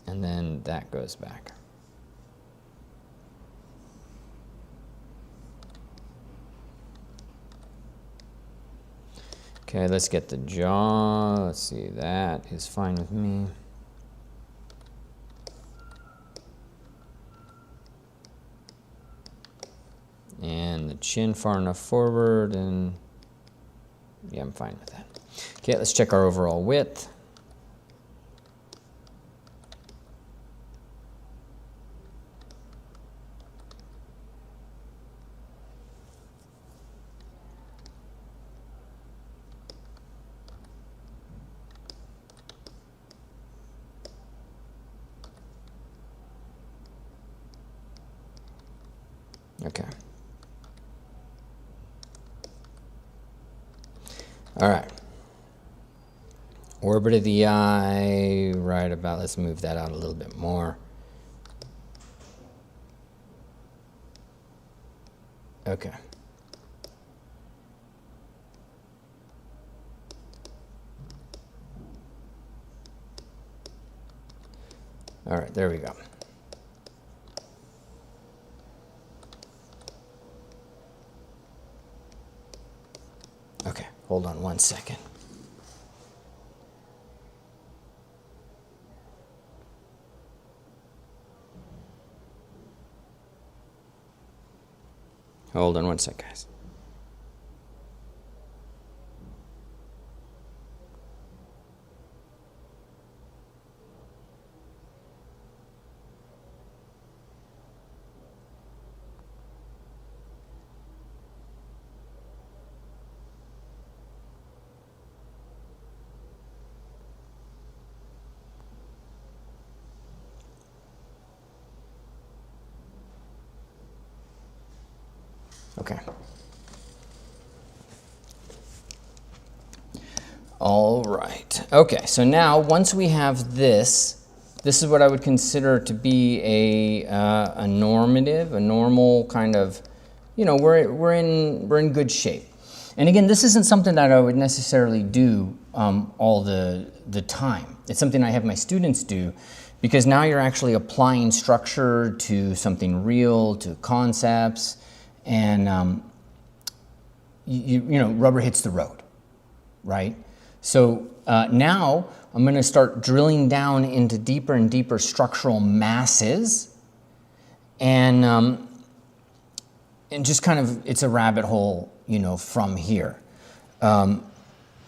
And then that goes back. Okay, let's get the jaw. Let's see, that is fine with me. And the chin far enough forward, and yeah, I'm fine with that. Okay, let's check our overall width. Okay. All right. Orbit of the eye, right about, let's move that out a little bit more. Okay. All right, there we go. Okay, hold on one second. Hold on one sec, guys. Okay. All right. Okay, so now once we have this, this is what I would consider to be a normative, a normal kind of, you know, we're in good shape. And again, this isn't something that I would necessarily do all the time. It's something I have my students do, because now you're actually applying structure to something real, to concepts. And you know, rubber hits the road, right? So now I'm going to start drilling down into deeper and deeper structural masses, and and just kind of, it's a rabbit hole, you know, from here.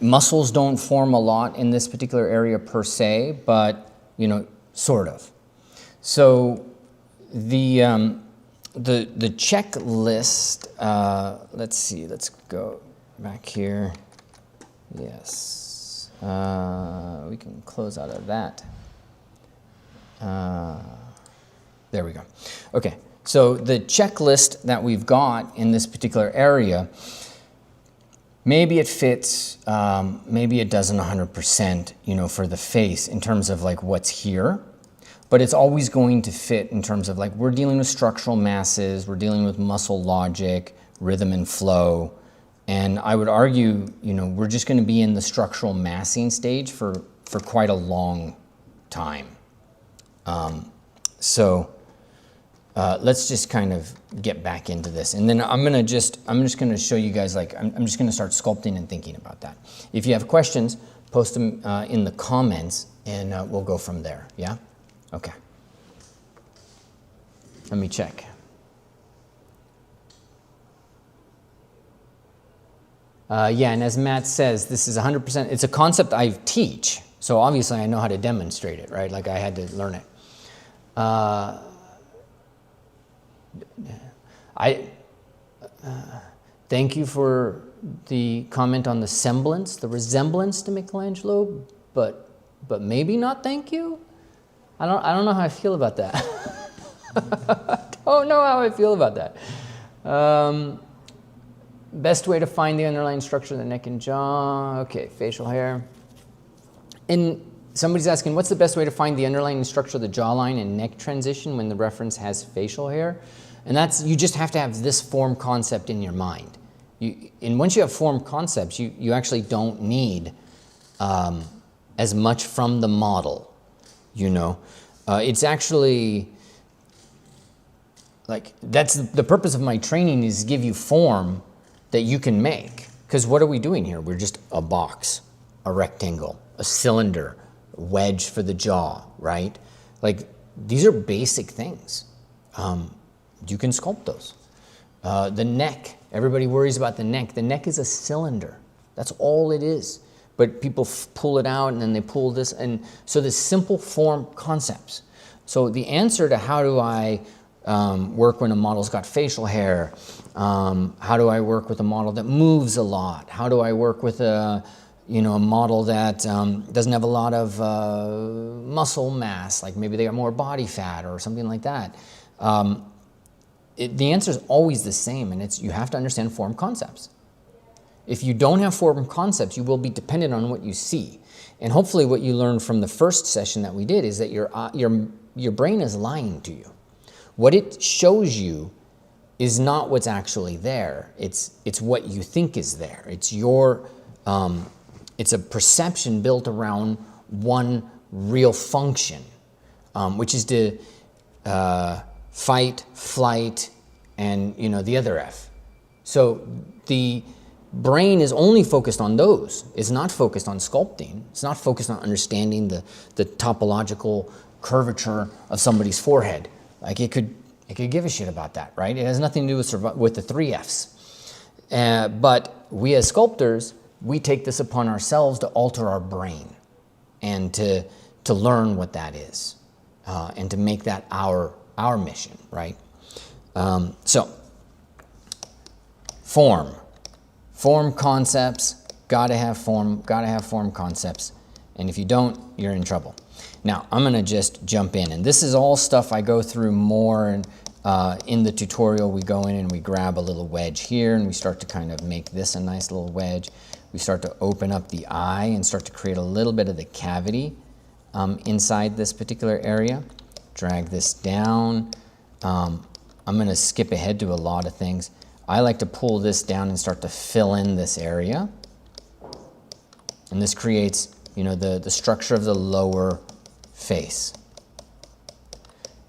Muscles don't form a lot in this particular area per se, but, you know, sort of. So the checklist, let's see, let's go back here. Yes, we can close out of that. There we go. Okay, so the checklist that we've got in this particular area, maybe it fits, maybe it doesn't 100%, you know, for the face in terms of like what's here, but it's always going to fit in terms of like, we're dealing with structural masses, we're dealing with muscle logic, rhythm and flow, and I would argue, you know, we're just going to be in the structural massing stage for quite a long time. Let's just kind of get back into this, and then I'm just going to show you guys, like, I'm just going to start sculpting and thinking about that. If you have questions, post them in the comments, and we'll go from there. Yeah? Okay. Let me check. Yeah, and as Matt says, this is 100%, it's a concept I teach, so obviously I know how to demonstrate it, right? Like I had to learn it. Thank you for the comment on the semblance, the resemblance to Michelangelo, but maybe not thank you? I don't know how I feel about that. I don't know how I feel about that. Best way to find the underlying structure of the neck and jaw. Okay, facial hair. And somebody's asking, what's the best way to find the underlying structure of the jawline and neck transition when the reference has facial hair? And that's, you just have to have this form concept in your mind. And once you have form concepts, you actually don't need as much from the model, you know. It's actually, like, that's the purpose of my training, is give you form that you can make. Because what are we doing here? We're just a box, a rectangle, a cylinder, a wedge for the jaw, right? Like, these are basic things. You can sculpt those. The neck, everybody worries about the neck. The neck is a cylinder. That's all it is. But people pull it out and then they pull this. And so there's simple form concepts. So the answer to how do I work when a model's got facial hair, how do I work with a model that moves a lot? How do I work with a model that doesn't have a lot of muscle mass, like maybe they have more body fat or something like that? The answer is always the same, and it's you have to understand form concepts. If you don't have form concepts, you will be dependent on what you see. And hopefully what you learned from the first session that we did is that your brain is lying to you. What it shows you is not what's actually there. It's what you think is there. It's your it's a perception built around one real function, which is to fight, flight, and the other F. So the brain is only focused on those. It's not focused on sculpting. It's not focused on understanding the topological curvature of somebody's forehead. Like it could give a shit about that, right? It has nothing to do with the three Fs. But we as sculptors, we take this upon ourselves to alter our brain and to learn what that is and to make that our mission, right? So form concepts, gotta have form concepts, and if you don't, you're in trouble. Now, I'm gonna just jump in, and this is all stuff I go through more in the tutorial. We go in and we grab a little wedge here, and we start to kind of make this a nice little wedge. We start to open up the eye and start to create a little bit of the cavity inside this particular area. Drag this down. I'm gonna skip ahead to a lot of things. I like to pull this down and start to fill in this area. And this creates, the structure of the lower face.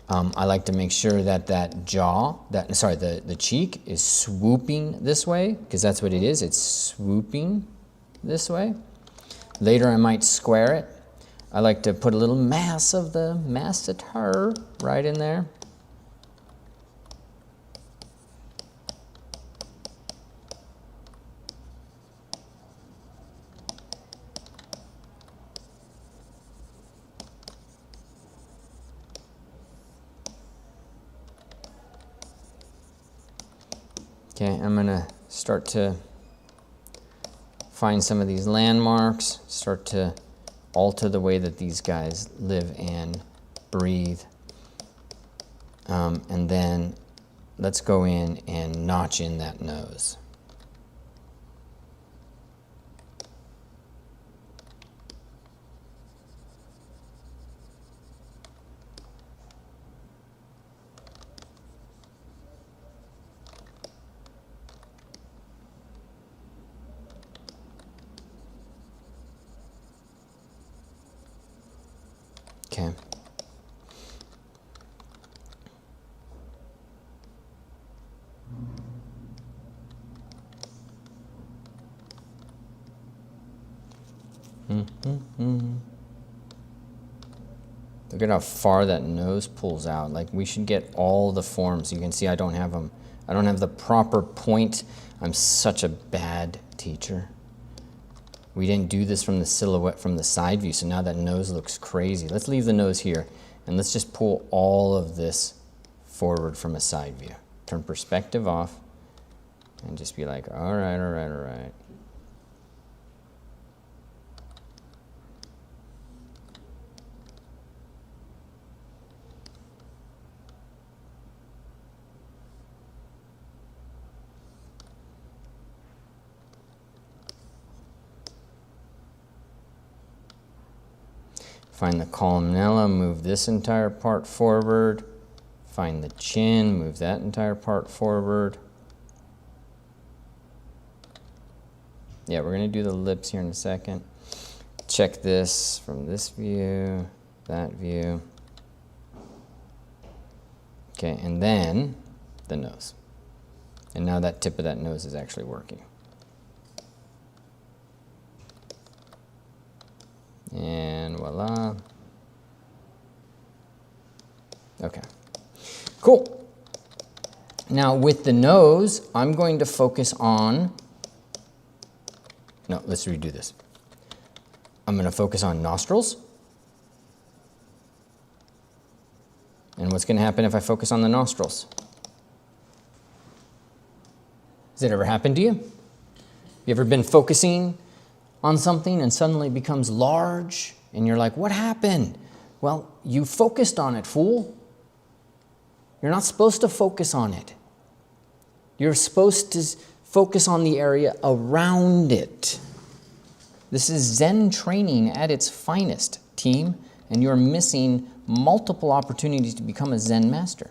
I like to make sure that the cheek is swooping this way, because that's what it is. It's swooping this way. Later I might square it. I like to put a little mass of the masseter right in there. Okay, I'm gonna start to find some of these landmarks, start to alter the way that these guys live and breathe. And then let's go in and notch in that nose. Okay. Look at how far that nose pulls out. Like, we should get all the forms. You can see I don't have them. I don't have the proper point. I'm such a bad teacher. We didn't do this from the silhouette, from the side view, so now that nose looks crazy. Let's leave the nose here, and let's just pull all of this forward from a side view. Turn perspective off, and just be like, all right, all right, all right. Find the columella, move this entire part forward. Find the chin, move that entire part forward. Yeah, we're gonna do the lips here in a second. Check this from this view, that view. Okay, and then the nose. And now that tip of that nose is actually working. And voila. Okay, cool. Now with the nose, I'm going to focus on, no, let's redo this. I'm going to focus on nostrils. And what's going to happen if I focus on the nostrils? Has it ever happened to you? You ever been focusing on something and suddenly it becomes large and you're like, what happened? Well, you focused on it, fool. You're not supposed to focus on it. You're supposed to focus on the area around it. This is Zen training at its finest, team, and you're missing multiple opportunities to become a Zen master.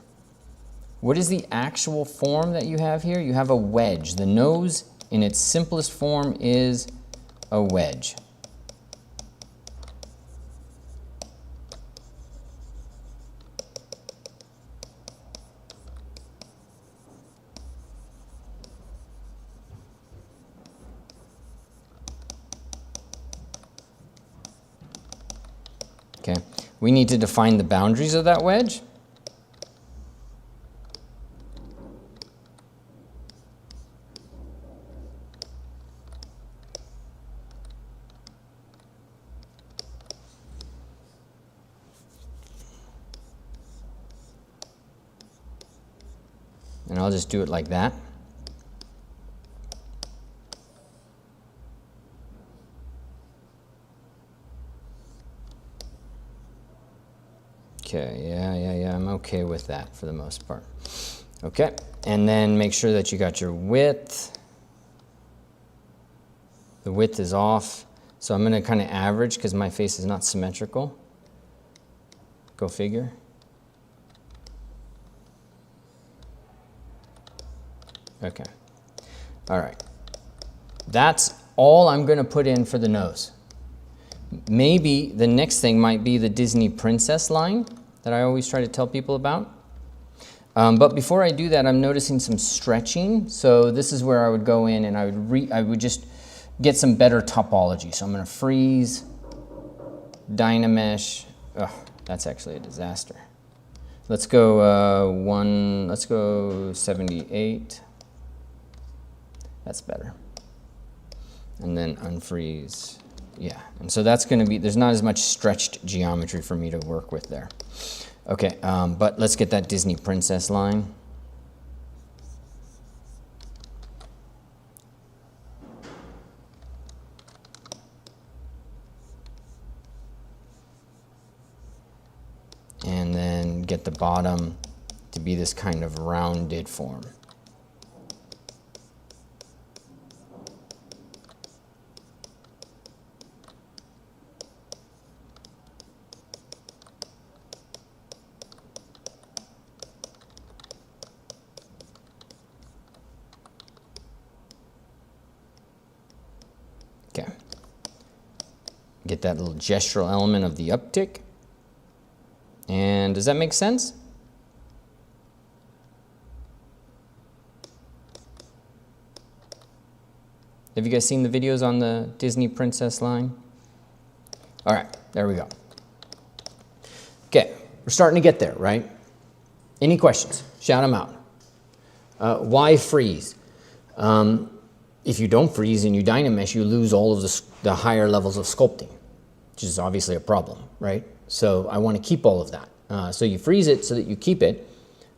What is the actual form that you have here? You have a wedge. The nose in its simplest form is a wedge. Okay, we need to define the boundaries of that wedge. And I'll just do it like that. Okay, yeah, I'm okay with that for the most part. Okay, and then make sure that you got your width. The width is off, so I'm gonna kind of average because my face is not symmetrical. Go figure. Okay, all right. That's all I'm gonna put in for the nose. Maybe the next thing might be the Disney princess line that I always try to tell people about. But before I do that, I'm noticing some stretching. So this is where I would go in and I would just get some better topology. So I'm gonna freeze, Dynamesh. Oh, that's actually a disaster. Let's go let's go 78. That's better. And then unfreeze. Yeah, and so that's going to be, there's not as much stretched geometry for me to work with there. Okay, but let's get that Disney princess line. get the bottom to be this kind of rounded form. Okay. Get that little gestural element of the uptick. And does that make sense? Have you guys seen the videos on the Disney princess line? All right, there we go. Okay, we're starting to get there, right? Any questions? Shout them out. Why freeze? If you don't freeze and you dynamesh, you lose all of the higher levels of sculpting, which is obviously a problem, right? So I want to keep all of that. So you freeze it so that you keep it.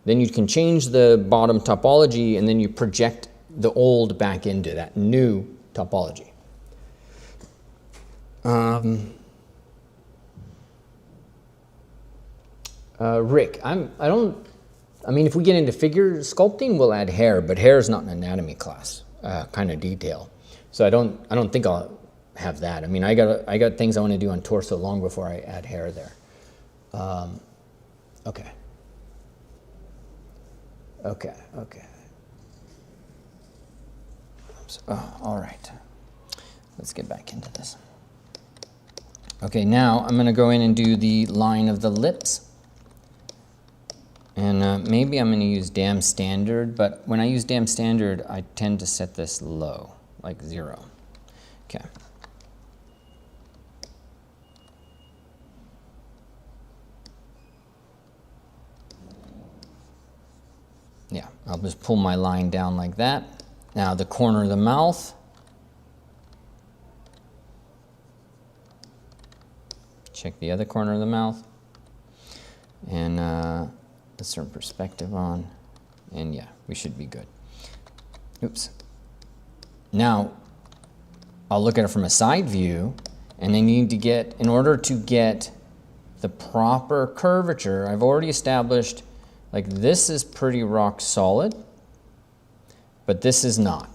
Then you can change the bottom topology, and then you project the old back into that new topology. Rick, I mean, if we get into figure sculpting, we'll add hair, but hair is not an anatomy class kind of detail. So I don't think I'll have that. I mean, I got things I want to do on torso long before I add hair there. Okay. All right. Let's get back into this. Okay, now I'm going to go in and do the line of the lips. And maybe I'm going to use dam standard, but when I use dam standard, I tend to set this low, like 0. Okay. Yeah, I'll just pull my line down like that. Now the corner of the mouth. Check the other corner of the mouth. And let's turn perspective on. And yeah, we should be good. Oops. Now, I'll look at it from a side view, and then you need to get, in order to get the proper curvature, I've already established, like this is pretty rock solid, but this is not.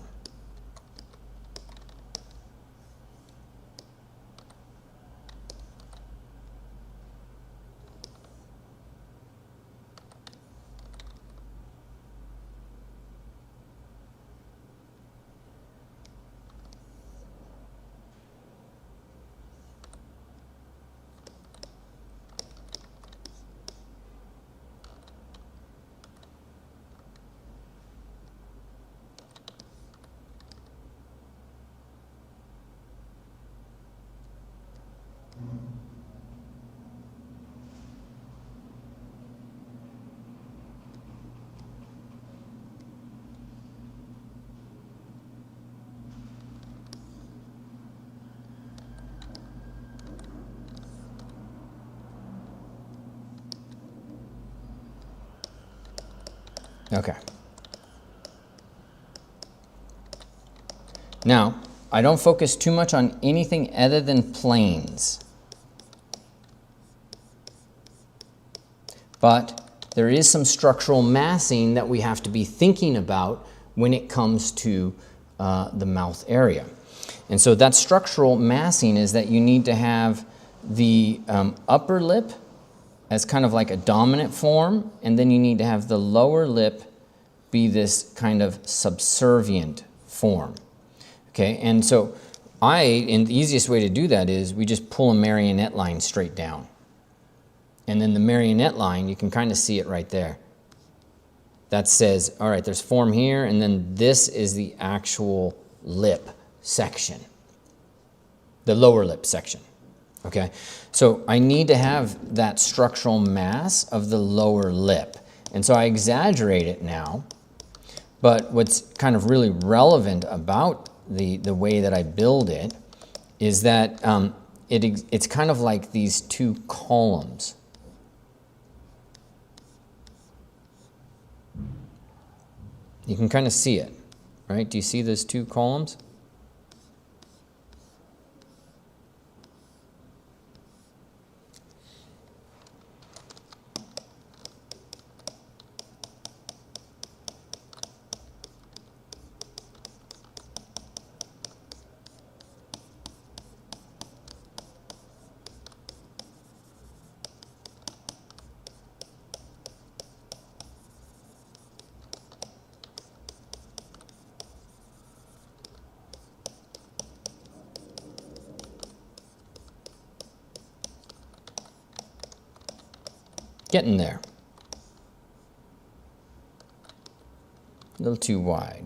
Okay. Now, I don't focus too much on anything other than planes. But there is some structural massing that we have to be thinking about when it comes to the mouth area. And so that structural massing is that you need to have the upper lip as kind of like a dominant form, and then you need to have the lower lip be this kind of subservient form. Okay, and so and the easiest way to do that is we just pull a marionette line straight down. And then the marionette line, you can kind of see it right there. That says, all right, there's form here, and then this is the actual lip section, the lower lip section. Okay, so I need to have that structural mass of the lower lip. And so I exaggerate it now, but what's kind of really relevant about the way that I build it is that it's kind of like these two columns. You can kind of see it, right? Do you see those two columns? Getting there. A little too wide.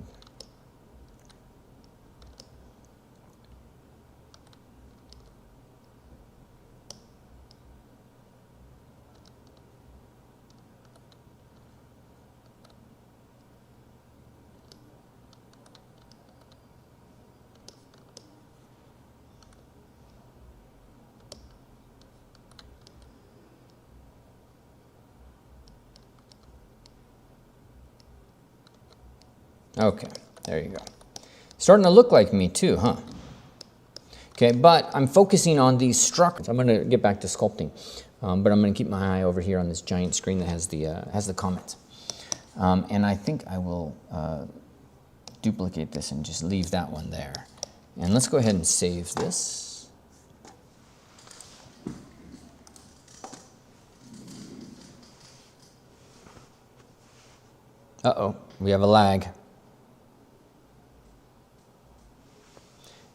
Okay, there you go. Starting to look like me too, huh? Okay, but I'm focusing on these structures. I'm going to get back to sculpting, but I'm going to keep my eye over here on this giant screen that has the comments. And I think I will duplicate this and just leave that one there. And let's go ahead and save this. Uh-oh, we have a lag.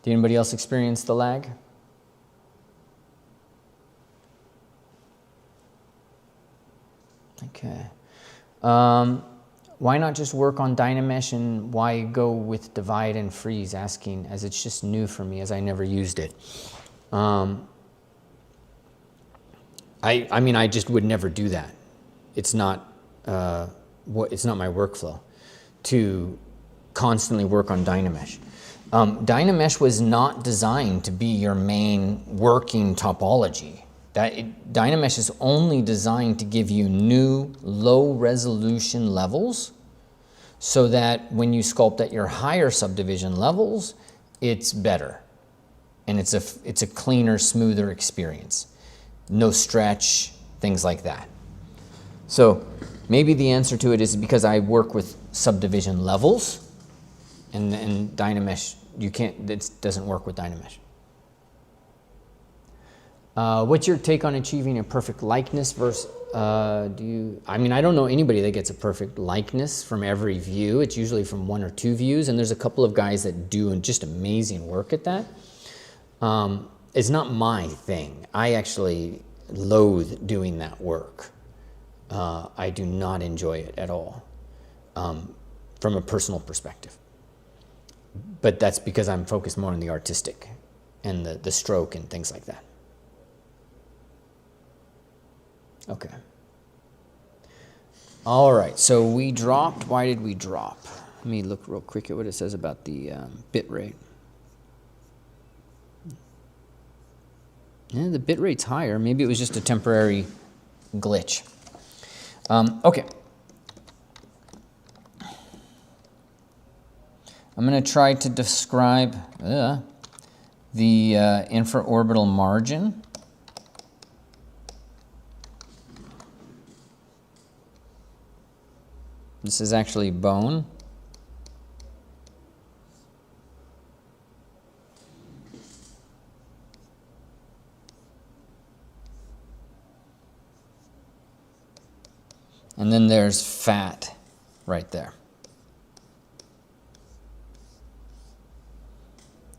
Did anybody else experience the lag? Okay. Why not just work on Dynamesh, and why go with divide and freeze? Asking, as it's just new for me, as I never used it. I mean, I just would never do that. It's not it's not my workflow to constantly work on Dynamesh. Dynamesh was not designed to be your main working topology. Dynamesh is only designed to give you new low resolution levels so that when you sculpt at your higher subdivision levels, it's better. And it's a cleaner, smoother experience. No stretch, things like that. So maybe the answer to it is because I work with subdivision levels, and Dynamesh, it doesn't work with Dynamesh. What's your take on achieving a perfect likeness versus, I mean, I don't know anybody that gets a perfect likeness from every view. It's usually from one or two views, and there's a couple of guys that do just amazing work at that. It's not my thing. I actually loathe doing that work. I do not enjoy it at all, from a personal perspective. But that's because I'm focused more on the artistic and the stroke and things like that. Okay. All right, so we dropped. Why did we drop? Let me look real quick at what it says about the bit rate. Yeah, the bit rate's higher. Maybe it was just a temporary glitch. Okay. I'm going to try to describe the infraorbital margin. This is actually bone. And then there's fat right there.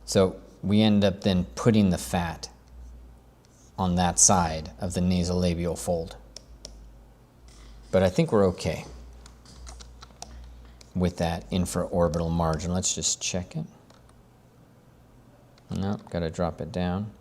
So we end up then putting the fat on that side of the nasolabial fold. But I think we're okay with that infraorbital margin. Let's just check it. No, got to drop it down.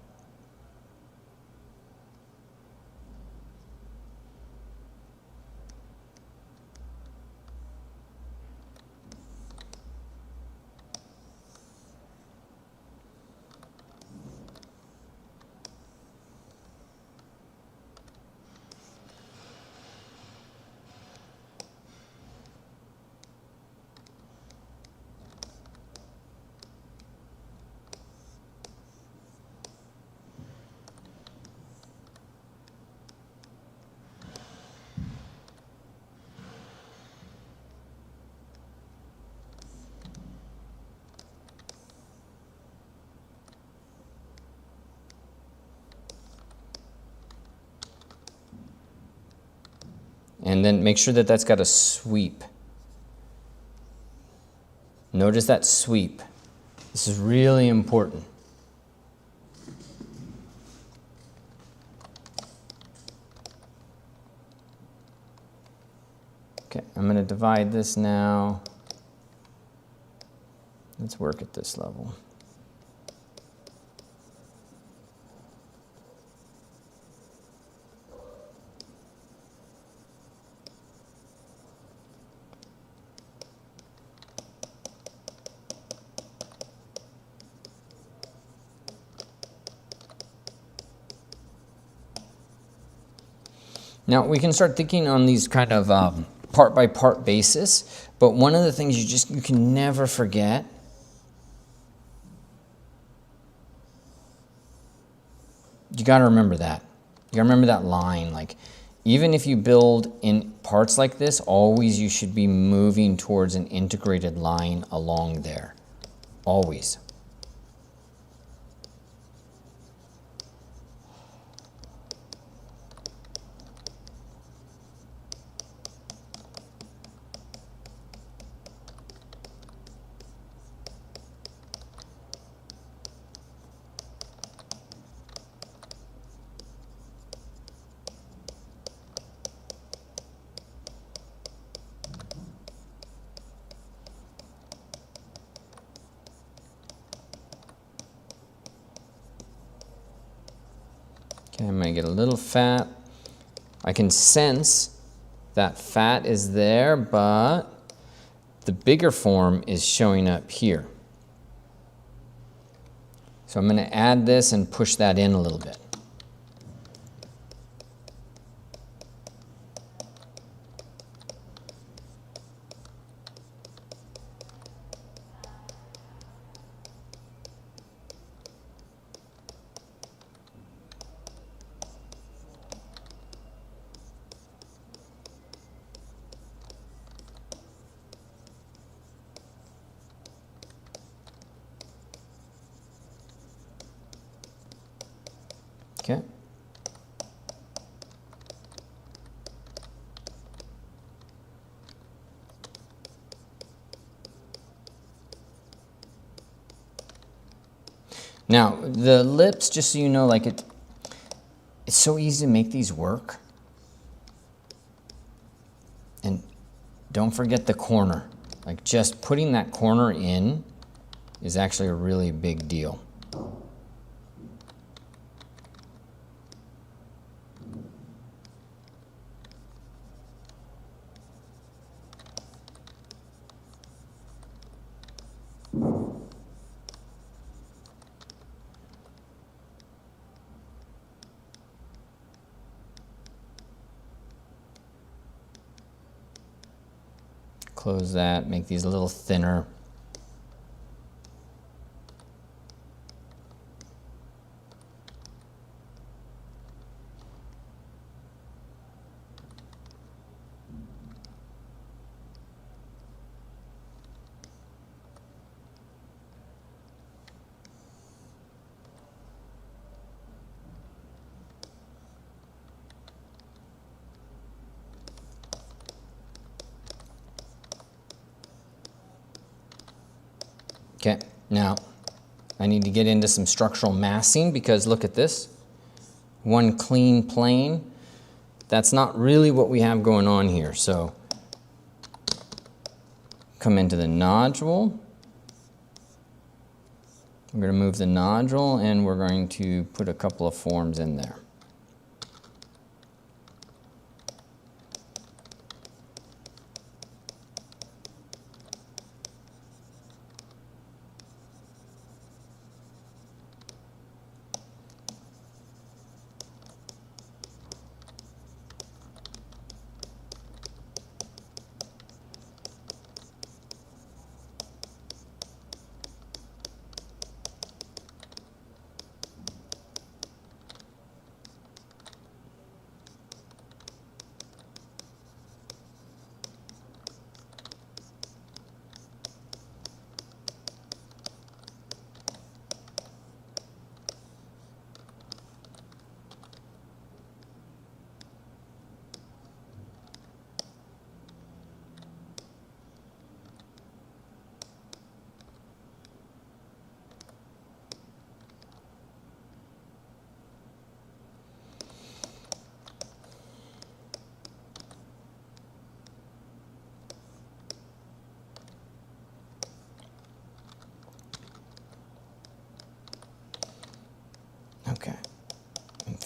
And then make sure that that's got a sweep. Notice that sweep. This is really important. Okay, I'm going to divide this now. Let's work at this level. Now we can start thinking on these kind of part by part basis, but one of the things you can never forget you got to remember that. You got to remember that line. Like, even if you build in parts like this, always you should be moving towards an integrated line along there. Always. Okay, I'm going to get a little fat. I can sense that fat is there, but the bigger form is showing up here. So I'm going to add this and push that in a little bit. Okay. Now, the lips, just so you know, like it's so easy to make these work. And don't forget the corner. Like, just putting that corner in is actually a really big deal. Close that, make these a little thinner. Okay, now I need to get into some structural massing because look at this. One clean plane. That's not really what we have going on here. So come into the nodule. We're going to move the nodule and we're going to put a couple of forms in there.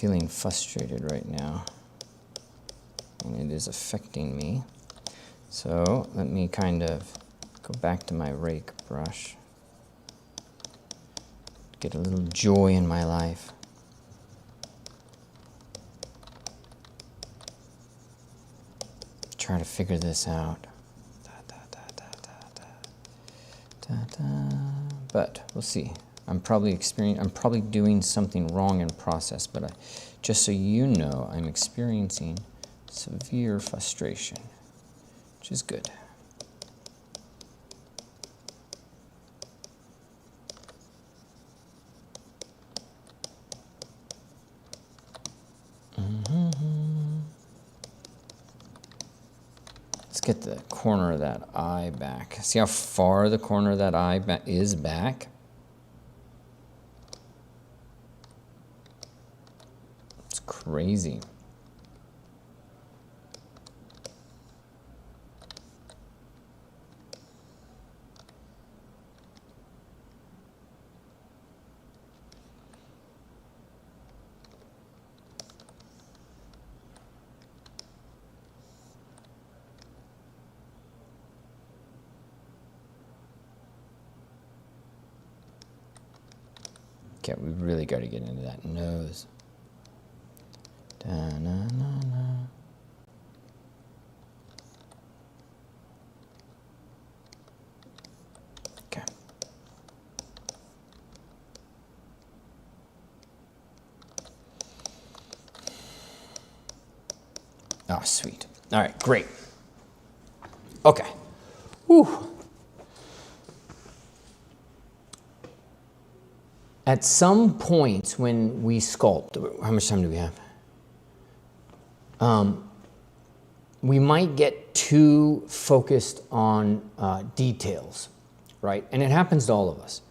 feeling frustrated right now, and it is affecting me. So let me kind of go back to my rake brush. Get a little joy in my life. Try to figure this out. But we'll see. I'm probably doing something wrong in process, but just so you know, I'm experiencing severe frustration, which is good. Let's get the corner of that eye back. See how far the corner of that eye is back? It's crazy. Okay, we really got to get into that nose. Da-na-na-na. Okay. Oh, sweet. All right, great. Okay. Whew. At some point when we sculpt, how much time do we have? We might get too focused on details, right? And it happens to all of us.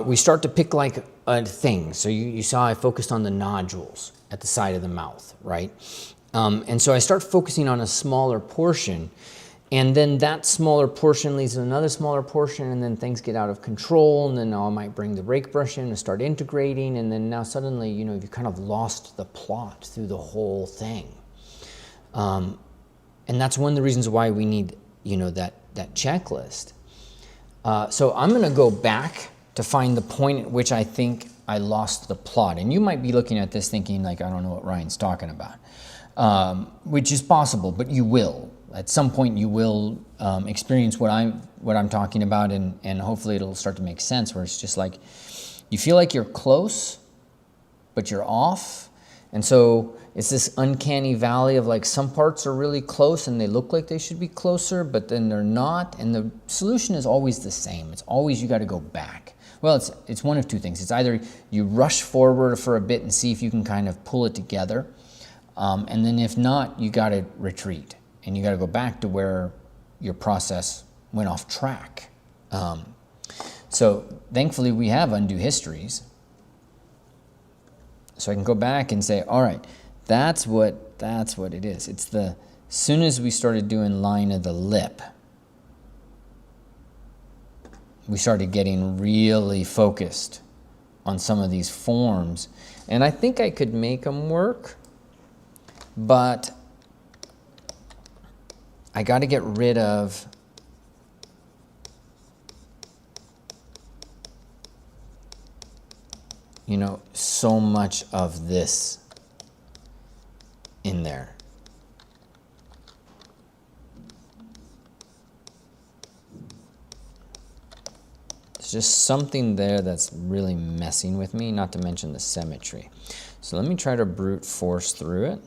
We start to pick like a thing. So you saw I focused on the nodules at the side of the mouth, right? And so I start focusing on a smaller portion, and then that smaller portion leads to another smaller portion, and then things get out of control, and then now I might bring the rake brush in and start integrating, and then now suddenly, you know, you've kind of lost the plot through the whole thing. And that's one of the reasons why we need, you know, that checklist. So I'm gonna go back to find the point at which I think I lost the plot. And you might be looking at this thinking like, I don't know what Ryan's talking about, which is possible, but you will. At some point you will experience what I'm talking about, and hopefully it'll start to make sense, where it's just like, you feel like you're close, but you're off. And so it's this uncanny valley of like some parts are really close and they look like they should be closer, but then they're not. And the solution is always the same. It's always you got to go back. Well, it's one of two things. It's either you rush forward for a bit and see if you can kind of pull it together. And then if not, you got to retreat and you got to go back to where your process went off track. So thankfully we have undo histories. So I can go back and say, all right, that's what it is. It's the, soon as we started doing line of the lip, we started getting really focused on some of these forms. And I think I could make them work, but I got to get rid of so much of this in there. There's just something there that's really messing with me, not to mention the symmetry. So let me try to brute force through it.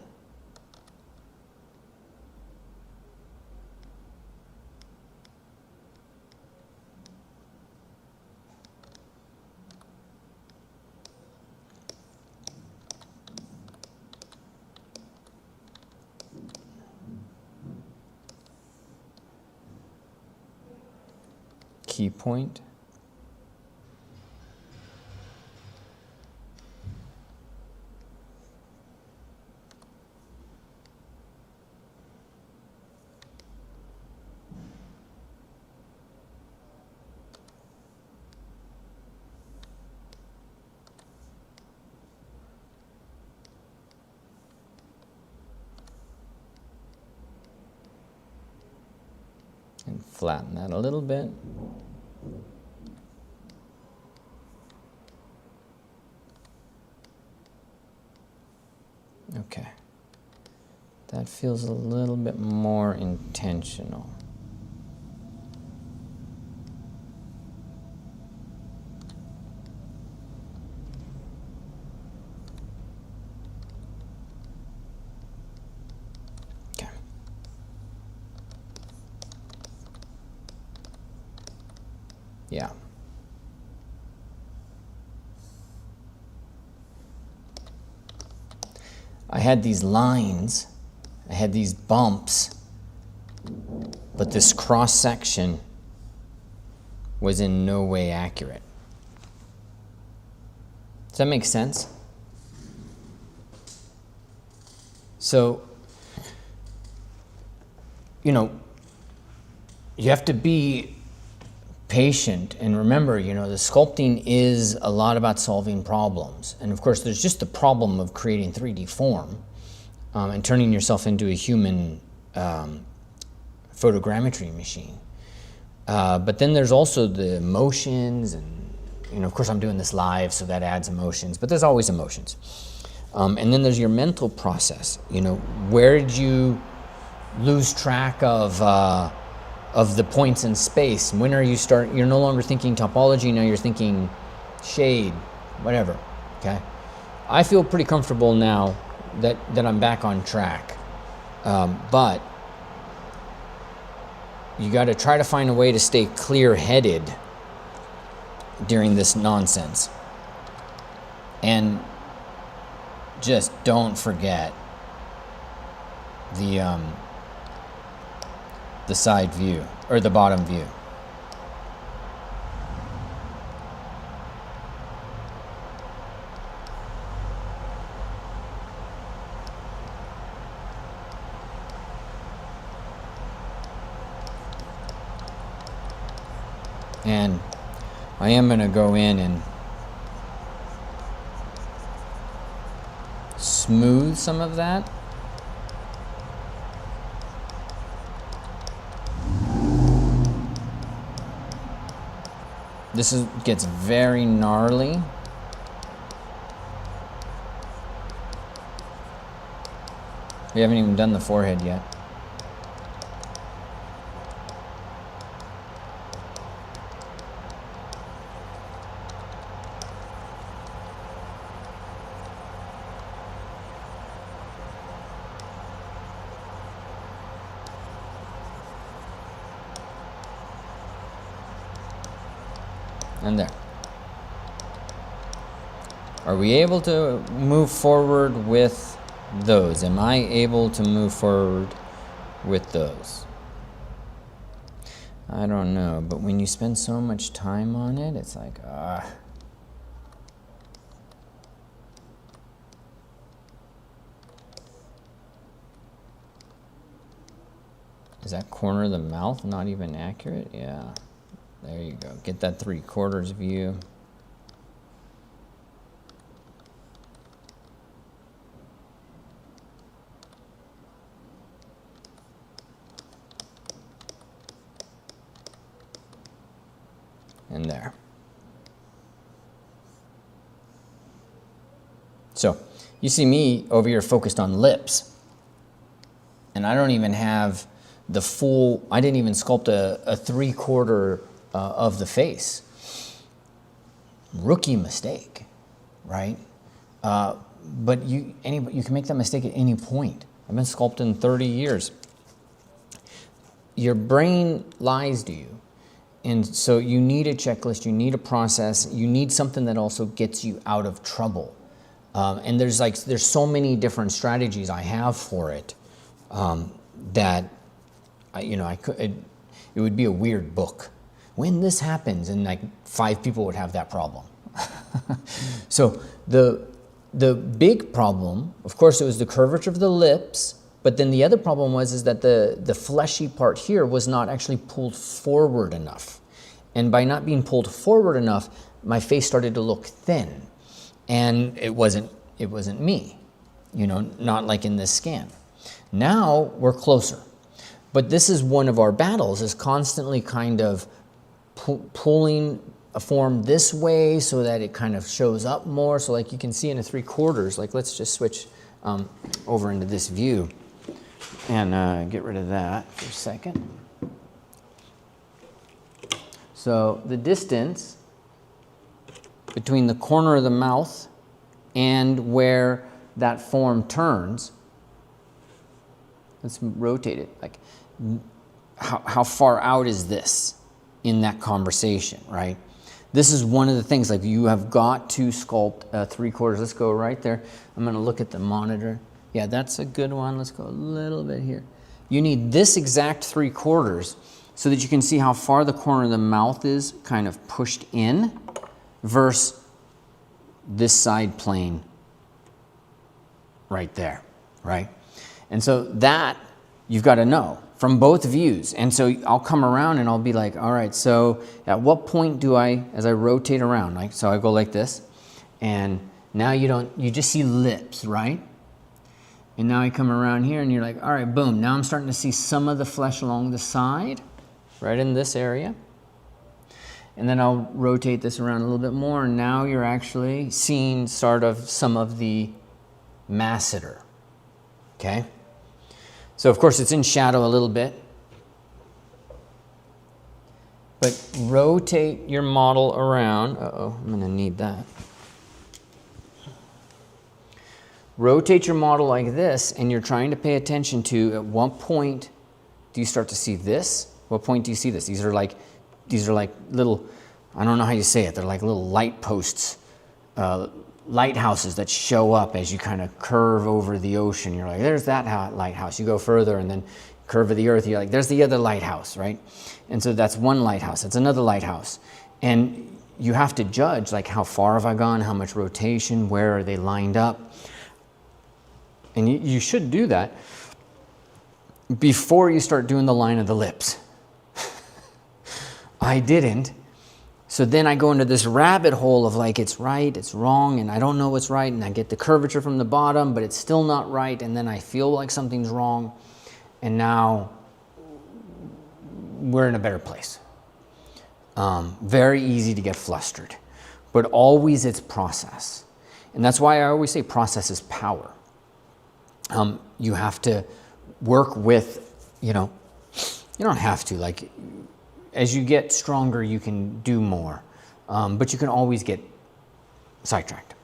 Key point. flatten that a little bit. Okay. That feels a little bit more intentional. Okay. Yeah. I had these lines, I had these bumps, but this cross section was in no way accurate. Does that make sense? So, you know, you have to be patient and remember, you know, the sculpting is a lot about solving problems. And of course, there's just the problem of creating 3D form and turning yourself into a human photogrammetry machine. But then there's also the emotions and, you know, of course I'm doing this live, so that adds emotions, but there's always emotions. And then there's your mental process. You know, where did you lose track of the points in space? When are you you're no longer thinking topology, now you're thinking shade, whatever, okay? I feel pretty comfortable now that I'm back on track. But you gotta try to find a way to stay clear-headed during this nonsense. And just don't forget the side view, or the bottom view. And I am going to go in and smooth some of that. This gets very gnarly. We haven't even done the forehead yet. And there. Are we able to move forward with those? Am I able to move forward with those? I don't know, but when you spend so much time on it, it's like, Is that corner of the mouth not even accurate? Yeah. There you go. Get that 3/4 view. And there. So, you see me over here focused on lips. And I don't even have the full, I didn't even sculpt a 3/4 of the face. Rookie mistake, right? But you can make that mistake at any point. I've been sculpting 30 years. Your brain lies to you. And so you need a checklist, you need a process, you need something that also gets you out of trouble. And there's so many different strategies I have for it that, it would be a weird book. When this happens, and like 5 people would have that problem. So the big problem, of course, it was the curvature of the lips, but then the other problem is that the fleshy part here was not actually pulled forward enough. And by not being pulled forward enough, my face started to look thin. And it wasn't me, not like in this scan. Now we're closer. But this is one of our battles, is constantly kind of pulling a form this way so that it kind of shows up more. So like you can see in a 3/4, like let's just switch over into this view and get rid of that for a second. So the distance between the corner of the mouth and where that form turns, let's rotate it, like how far out is this in that conversation, right? This is one of the things, like you have got to sculpt 3/4. Let's go right there. I'm gonna look at the monitor. Yeah, that's a good one. Let's go a little bit here. You need this exact 3/4 so that you can see how far the corner of the mouth is kind of pushed in versus this side plane right there, right? And so that you've got to know from both views. And so I'll come around and I'll be like, all right, so at what point do I, as I rotate around, like, so I go like this, and now you just see lips, right? And now I come around here and you're like, all right, boom, now I'm starting to see some of the flesh along the side, right in this area. And then I'll rotate this around a little bit more, and now you're actually seeing sort of some of the masseter, okay? So of course it's in shadow a little bit, but rotate your model around. Uh-oh, I'm gonna need that. Rotate your model like this, and you're trying to pay attention to at what point do you start to see this? What point do you see this? These are like little, I don't know how you say it, they're like little light posts, lighthouses that show up as you kind of curve over the ocean. You're like, there's that lighthouse. You go further and then curve of the earth, you're like, there's the other lighthouse, right? And so that's one lighthouse, that's another lighthouse. And you have to judge, like, how far have I gone, how much rotation, where are they lined up? And you should do that before you start doing the line of the lips. I didn't. So then I go into this rabbit hole of like, it's right, it's wrong, and I don't know what's right, and I get the curvature from the bottom, but it's still not right, and then I feel like something's wrong, and now we're in a better place. Very easy to get flustered, but always it's process. And that's why I always say process is power. You have to work with, you don't have to, like, as you get stronger, you can do more, but you can always get sidetracked.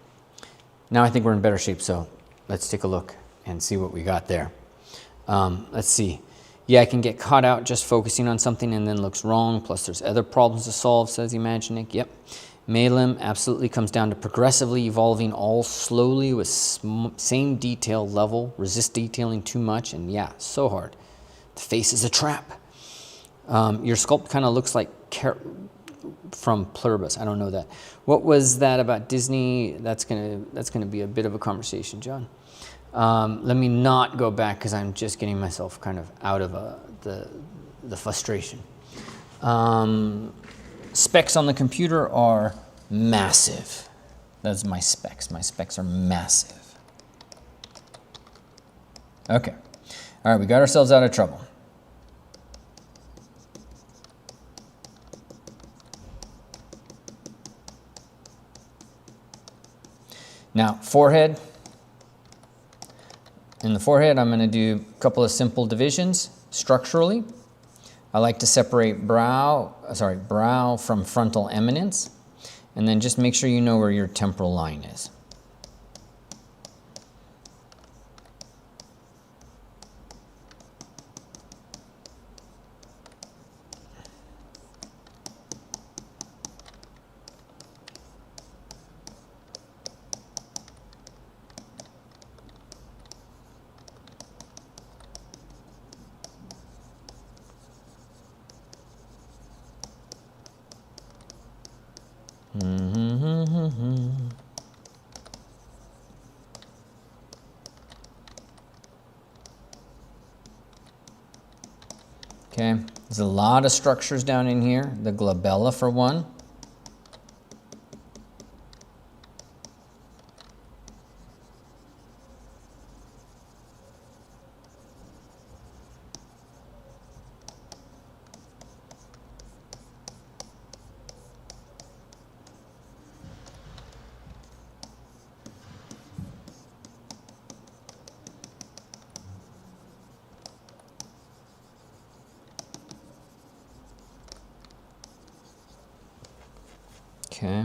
Now I think we're in better shape, so let's take a look and see what we got there. Let's see. Yeah, I can get caught out just focusing on something and then looks wrong, plus there's other problems to solve, says Imaginik. Yep. Malim absolutely comes down to progressively evolving all slowly with same detail level, resist detailing too much, and yeah, so hard. The face is a trap. Your sculpt kind of looks like from Pluribus. I don't know that. What was that about Disney? That's gonna be a bit of a conversation, John. Let me not go back because I'm just getting myself kind of out of the frustration. Specs on the computer are massive. That's my specs. My specs are massive. Okay. All right, we got ourselves out of trouble. Now, forehead. In the forehead, I'm going to do a couple of simple divisions structurally. I like to separate brow from frontal eminence, and then just make sure you know where your temporal line is. Okay, there's a lot of structures down in here. The glabella for one. Okay.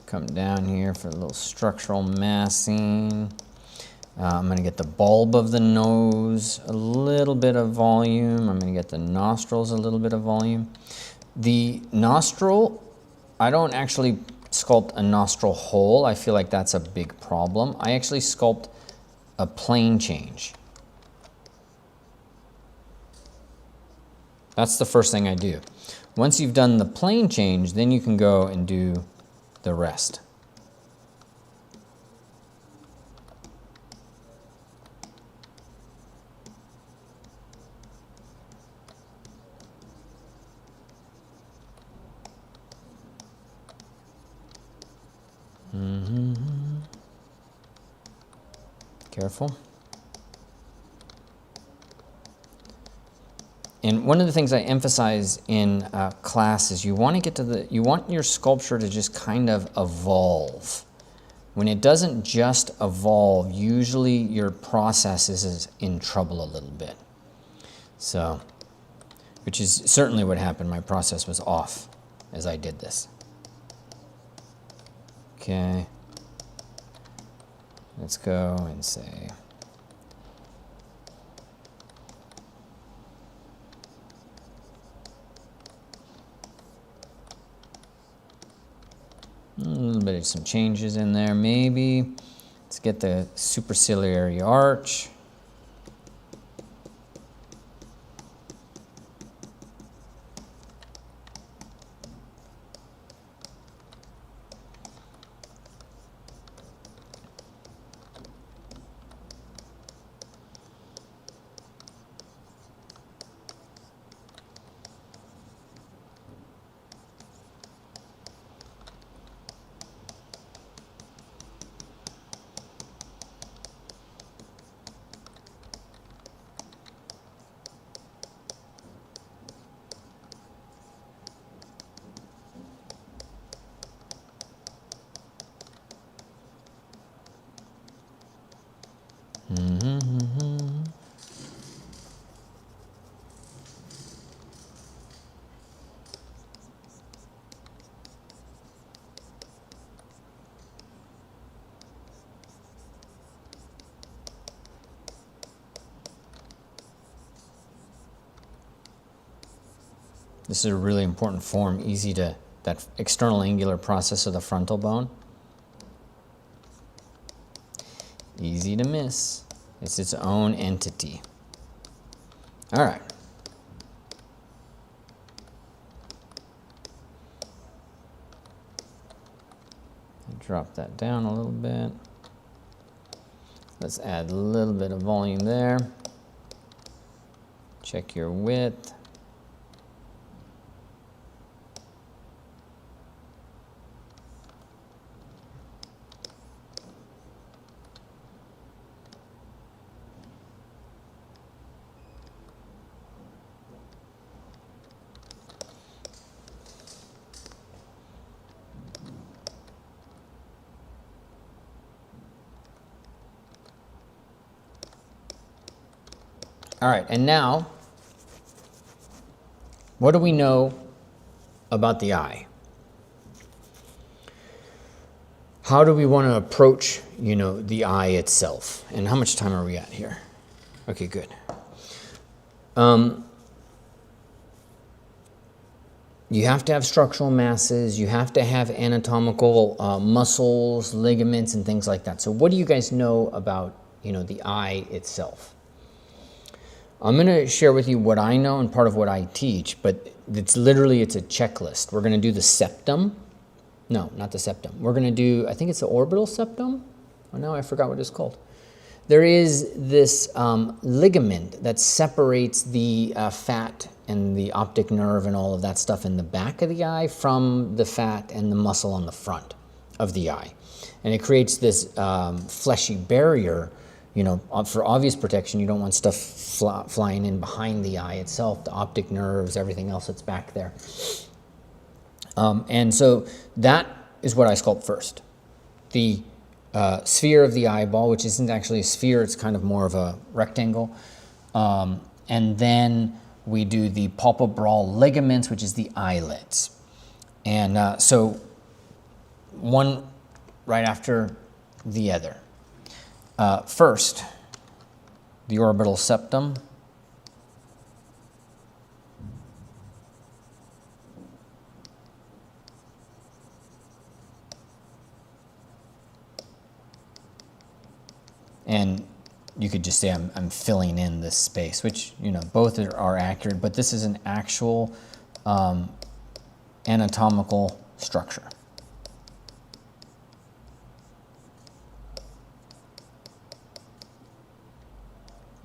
Come down here for a little structural massing. I'm going to get the bulb of the nose, a little bit of volume. I'm going to get the nostrils, a little bit of volume. The nostril, I don't actually sculpt a nostril hole. I feel like that's a big problem. I actually sculpt a plane change. That's the first thing I do. Once you've done the plane change, then you can go and do the rest. Careful. And one of the things I emphasize in class is you want to get to you want your sculpture to just kind of evolve. When it doesn't just evolve, usually your process is in trouble a little bit. So, which is certainly what happened. My process was off as I did this. Okay. Let's go and say, a little bit of some changes in there, maybe. Let's get the superciliary arch. This is a really important form, easy to, that external angular process of the frontal bone. Easy to miss. It's its own entity. All right. Drop that down a little bit. Let's add a little bit of volume there. Check your width. All right, and now, what do we know about the eye? How do we want to approach, the eye itself? And how much time are we at here? Okay, good. You have to have structural masses. You have to have anatomical muscles, ligaments, and things like that. So what do you guys know about, the eye itself? I'm going to share with you what I know and part of what I teach, but it's a checklist. We're going to do the septum. No, not the septum. We're going to do, I think it's the orbital septum. Oh, no, I forgot what it's called. There is this ligament that separates the fat and the optic nerve and all of that stuff in the back of the eye from the fat and the muscle on the front of the eye. And it creates this fleshy barrier. For obvious protection, you don't want stuff flying in behind the eye itself, the optic nerves, everything else that's back there. And so that is what I sculpt first. The sphere of the eyeball, which isn't actually a sphere, it's kind of more of a rectangle. And then we do the palpebral ligaments, which is the eyelids. And so one right after the other. First, the orbital septum. And you could just say I'm filling in this space, which, you know, both are accurate, but this is an actual anatomical structure.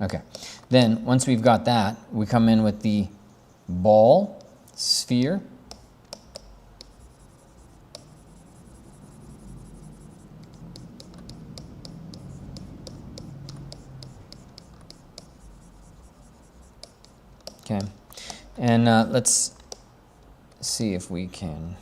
Okay, then once we've got that, we come in with the ball, sphere. Okay, and let's see if we can.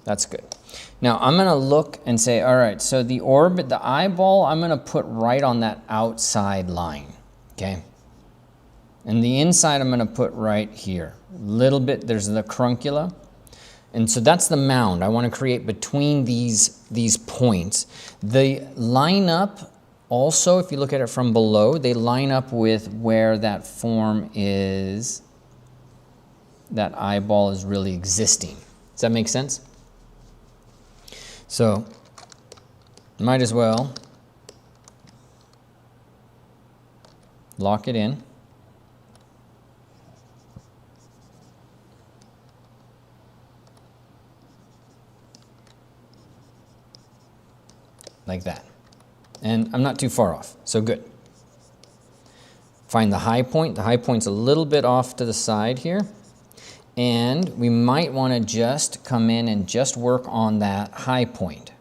That's good. Now I'm going to look and say, all right, so the orbit, the eyeball, I'm going to put right on that outside line, okay? And the inside I'm going to put right here. A little bit, there's the caruncula. And so that's the mound I want to create between these points. They line up also, if you look at it from below, they line up with where that form is, that eyeball is really existing. Does that make sense? So, might as well lock it in. Like that. And I'm not too far off, so good. Find the high point. The high point's a little bit off to the side here. And we might want to just come in and just work on that high point.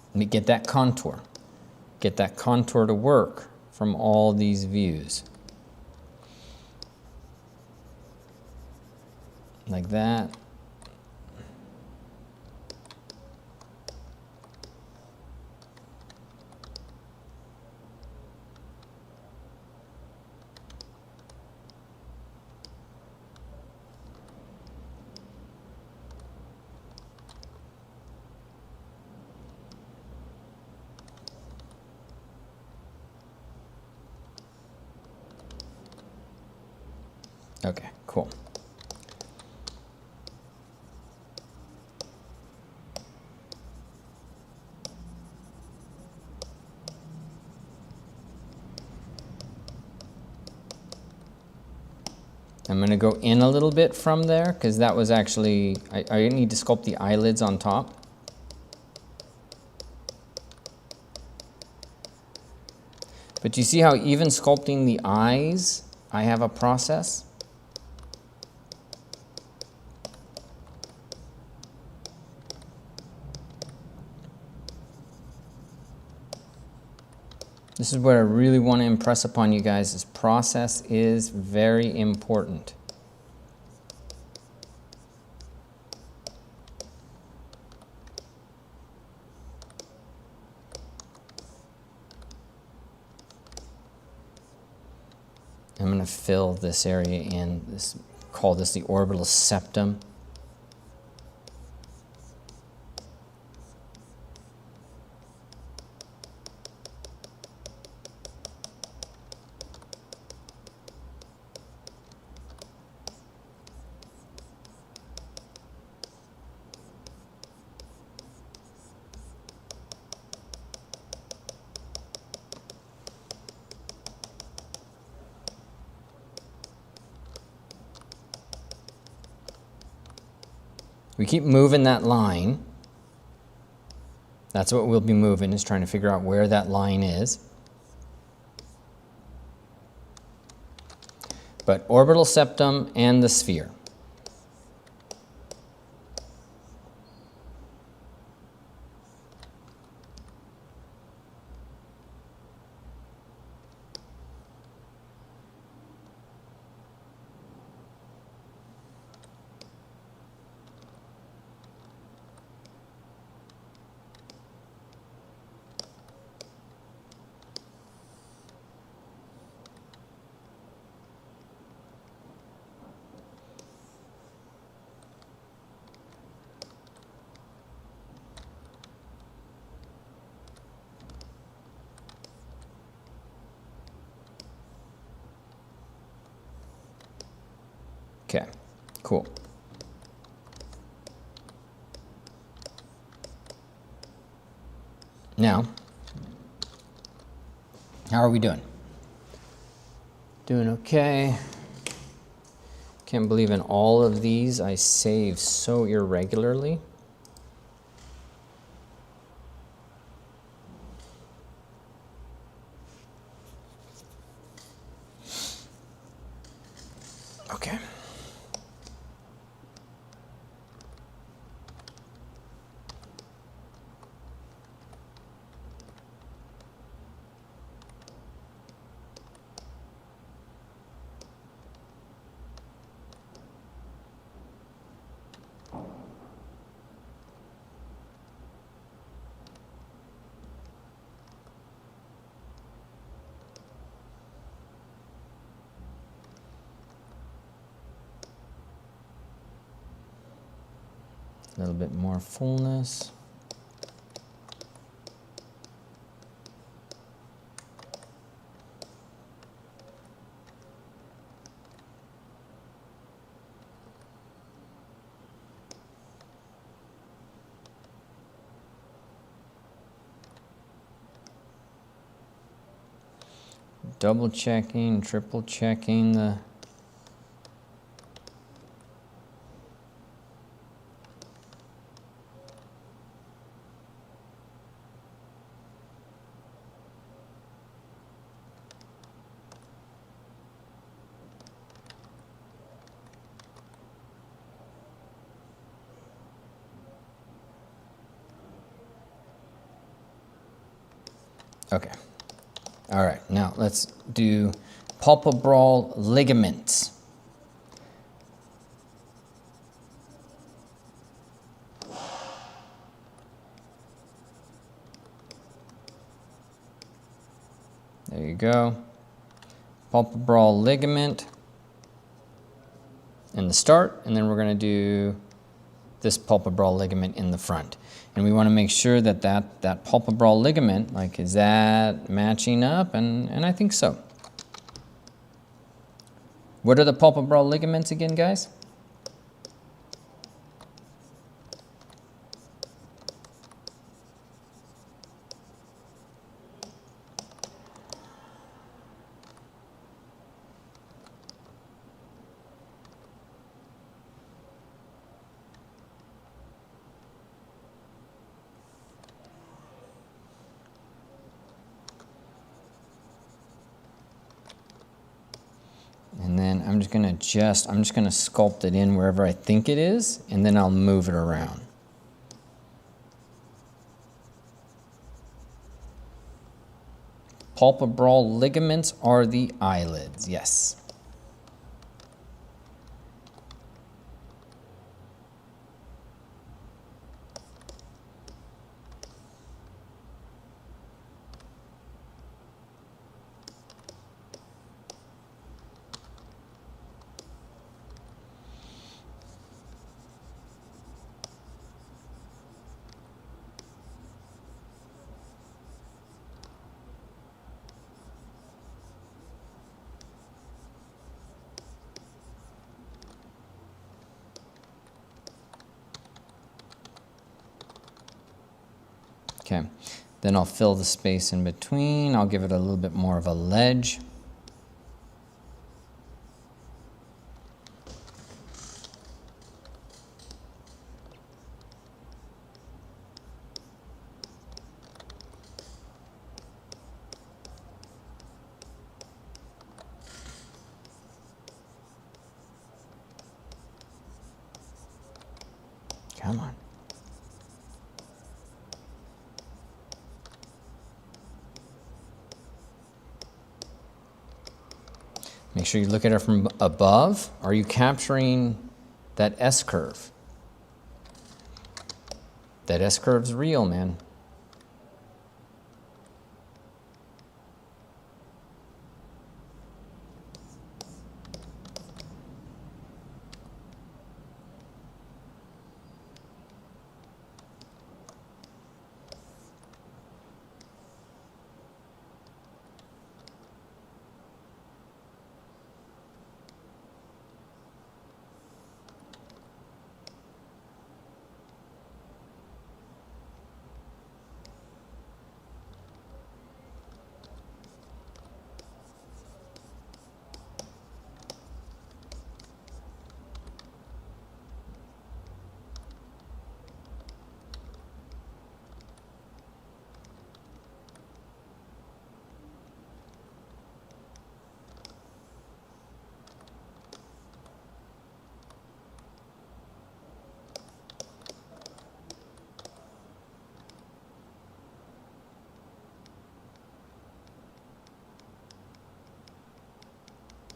Let me get that contour. Get that contour to work from all these views. Like that. Okay, cool. I'm going to go in a little bit from there because that was actually, I need to sculpt the eyelids on top. But you see how even sculpting the eyes, I have a process? This is what I really want to impress upon you guys. This process is very important. I'm going to fill this area in, call this the orbital septum. We keep moving that line. That's what we'll be moving, is trying to figure out where that line is. But orbital septum and the sphere. Okay, cool. Now, how are we doing? Doing okay. Can't believe in all of these I save so irregularly. Okay. A little bit more fullness. Double checking, triple checking the okay. All right, now let's do palpebral ligaments. There you go. Palpebral ligament in the start, and then we're going to do this palpebral ligament in the front. And we want to make sure that that palpebral ligament, like, is that matching up? And I think so. What are the palpebral ligaments again, guys? And then I'm just gonna sculpt it in wherever I think it is, and then I'll move it around. Palpebral ligaments are the eyelids, yes. Okay, then I'll fill the space in between. I'll give it a little bit more of a ledge. Come on. Make sure you look at it from above. Are you capturing that S-curve? That S-curve's real, man.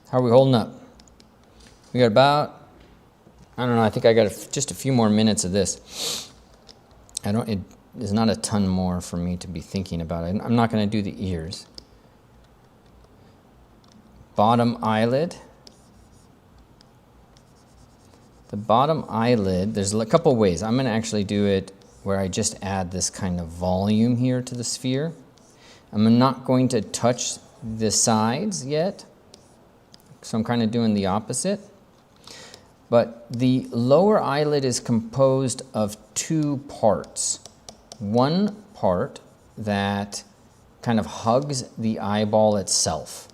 How are we holding up? We got about, I don't know, I think I got just a few more minutes of this. It is not a ton more for me to be thinking about. I'm not going to do the ears. Bottom eyelid. The bottom eyelid, there's a couple ways. I'm going to actually do it where I just add this kind of volume here to the sphere. I'm not going to touch the sides yet. So I'm kind of doing the opposite. But the lower eyelid is composed of two parts. One part that kind of hugs the eyeball itself.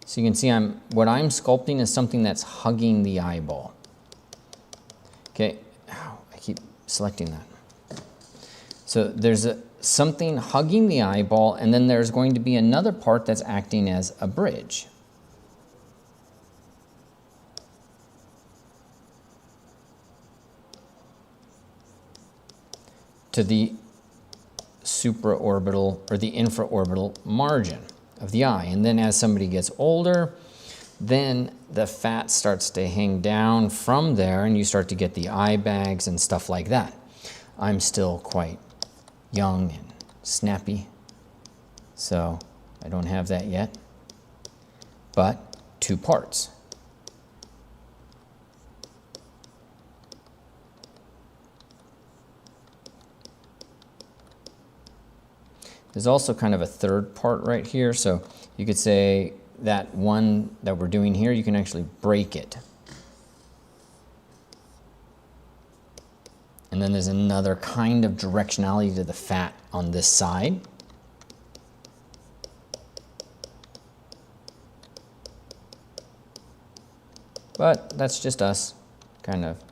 So you can see what I'm sculpting is something that's hugging the eyeball. Okay, ow, I keep selecting that. So there's something hugging the eyeball, and then there's going to be another part that's acting as a bridge. To the supraorbital or the infraorbital margin of the eye. And then as somebody gets older, then the fat starts to hang down from there and you start to get the eye bags and stuff like that. I'm still quite young and snappy, so I don't have that yet. But two parts. There's also kind of a third part right here, so you could say that one that we're doing here, you can actually break it. And then there's another kind of directionality to the fat on this side. But that's just us kind of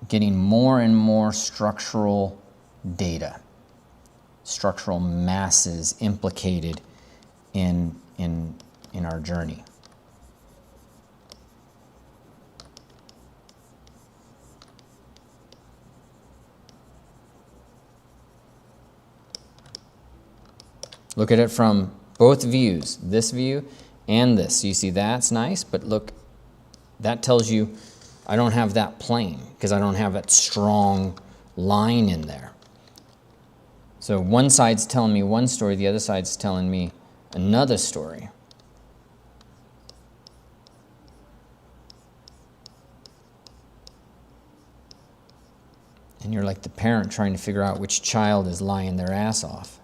getting more and more structural data, structural masses implicated in our journey. Look at it from both views, this view and this. So you see that's nice, but look, that tells you I don't have that plane because I don't have that strong line in there. So one side's telling me one story, the other side's telling me another story. And you're like the parent trying to figure out which child is lying their ass off.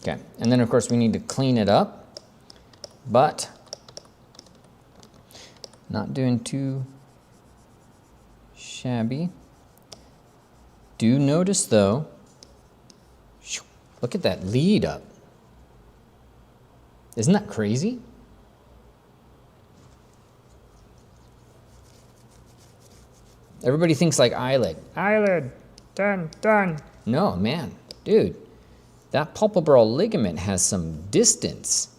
Okay, and then of course we need to clean it up, but not doing too shabby. Do notice though, look at that lead up. Isn't that crazy? Everybody thinks like eyelid. Eyelid, done, done. No, man, dude, that palpebral ligament has some distance.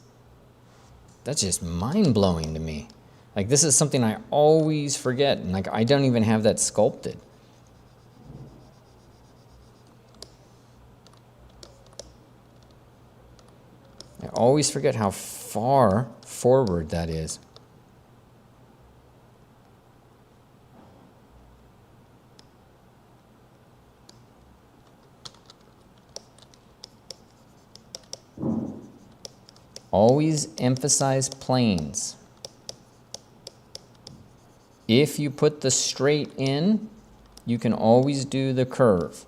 That's just mind-blowing to me. Like, this is something I always forget, and like, I don't even have that sculpted. I always forget how far forward that is. Always emphasize planes. If you put the straight in, you can always do the curve.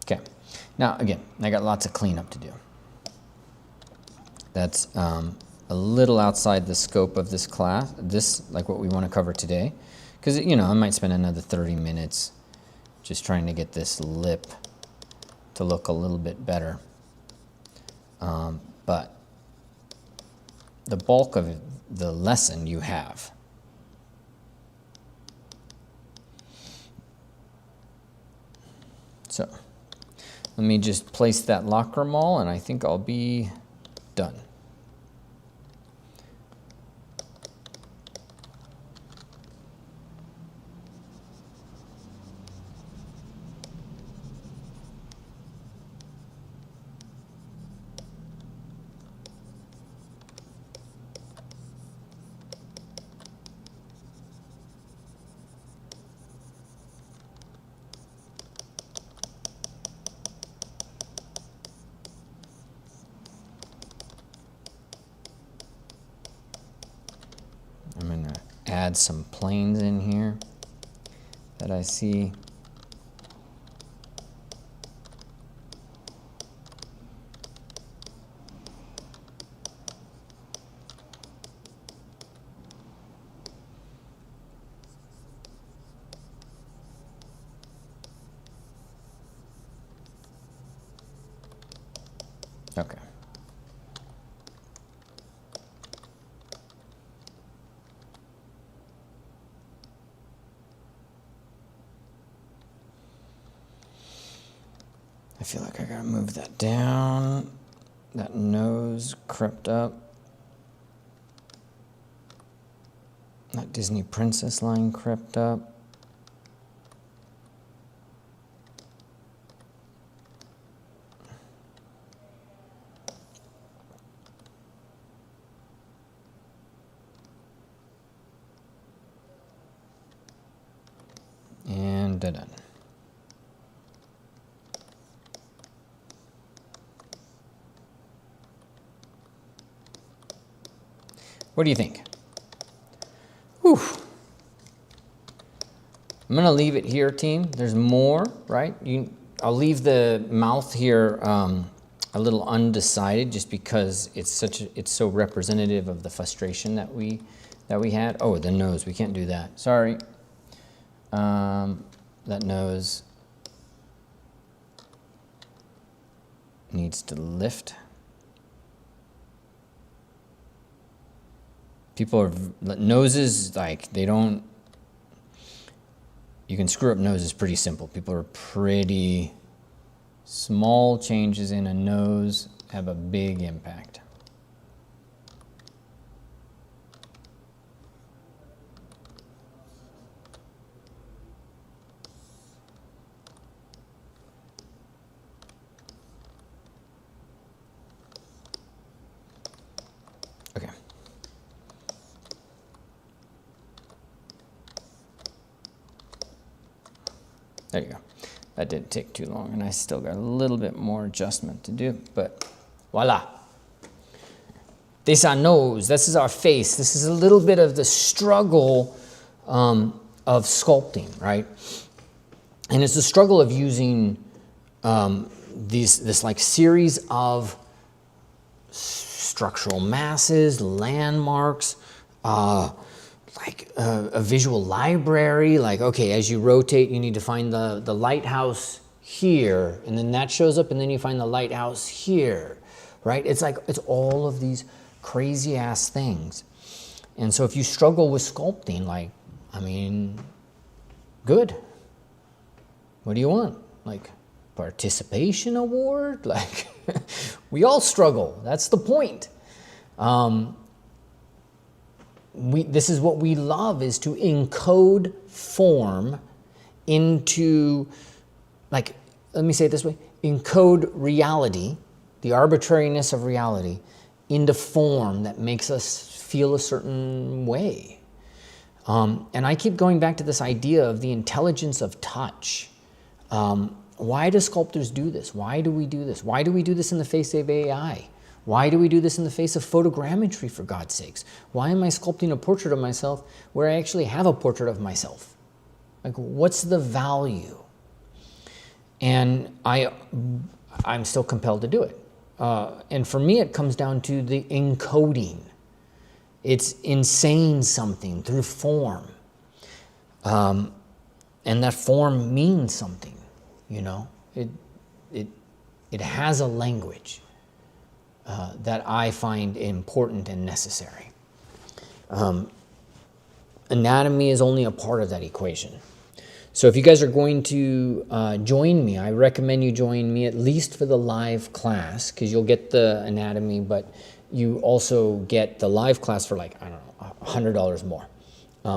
Okay, now again, I got lots of cleanup to do. That's a little outside the scope of this class, like what we want to cover today. Because, you know, I might spend another 30 minutes just trying to get this lip to look a little bit better. But the bulk of the lesson you have. So let me just place that lacrimol, and I think I'll be done. I'm going to add some planes in here that I see. Okay. I feel like I gotta move that down. That nose crept up. That Disney princess line crept up. And done. What do you think? Whew. I'm gonna leave it here, team. There's more, right? I'll leave the mouth here a little undecided, just because it's so representative of the frustration that we had. Oh, the nose, we can't do that. Sorry. That nose needs to lift, People are, noses, like they don't, you can screw up noses pretty simple. People are pretty, small changes in a nose have a big impact. Okay. There you go. That didn't take too long, and I still got a little bit more adjustment to do, but voila. This is our nose, this is our face. This is a little bit of the struggle of sculpting, right? And it's the struggle of using this like series of structural masses, landmarks, like a visual library. Like, okay, as you rotate, you need to find the lighthouse here, and then that shows up, and then you find the lighthouse here, right? It's like, it's all of these crazy ass things. And so if you struggle with sculpting, like, I mean, good. What do you want? Like, participation award? Like, we all struggle. That's the point. This is what we love, is to encode form into, like, let me say it this way, encode reality, the arbitrariness of reality, into form that makes us feel a certain way. And I keep going back to this idea of the intelligence of touch. Why do sculptors do this? Why do we do this? Why do we do this in the face of AI? Why do we do this in the face of photogrammetry, for God's sakes? Why am I sculpting a portrait of myself where I actually have a portrait of myself? Like, what's the value? And I'm still compelled to do it. And for me, it comes down to the encoding. It's insane something through form. And that form means something, you know? It has a language that I find important and necessary. Anatomy is only a part of that equation. So if you guys are going to join me, I recommend you join me at least for the live class, because you'll get the anatomy, but you also get the live class for, like, I don't know, $100 more,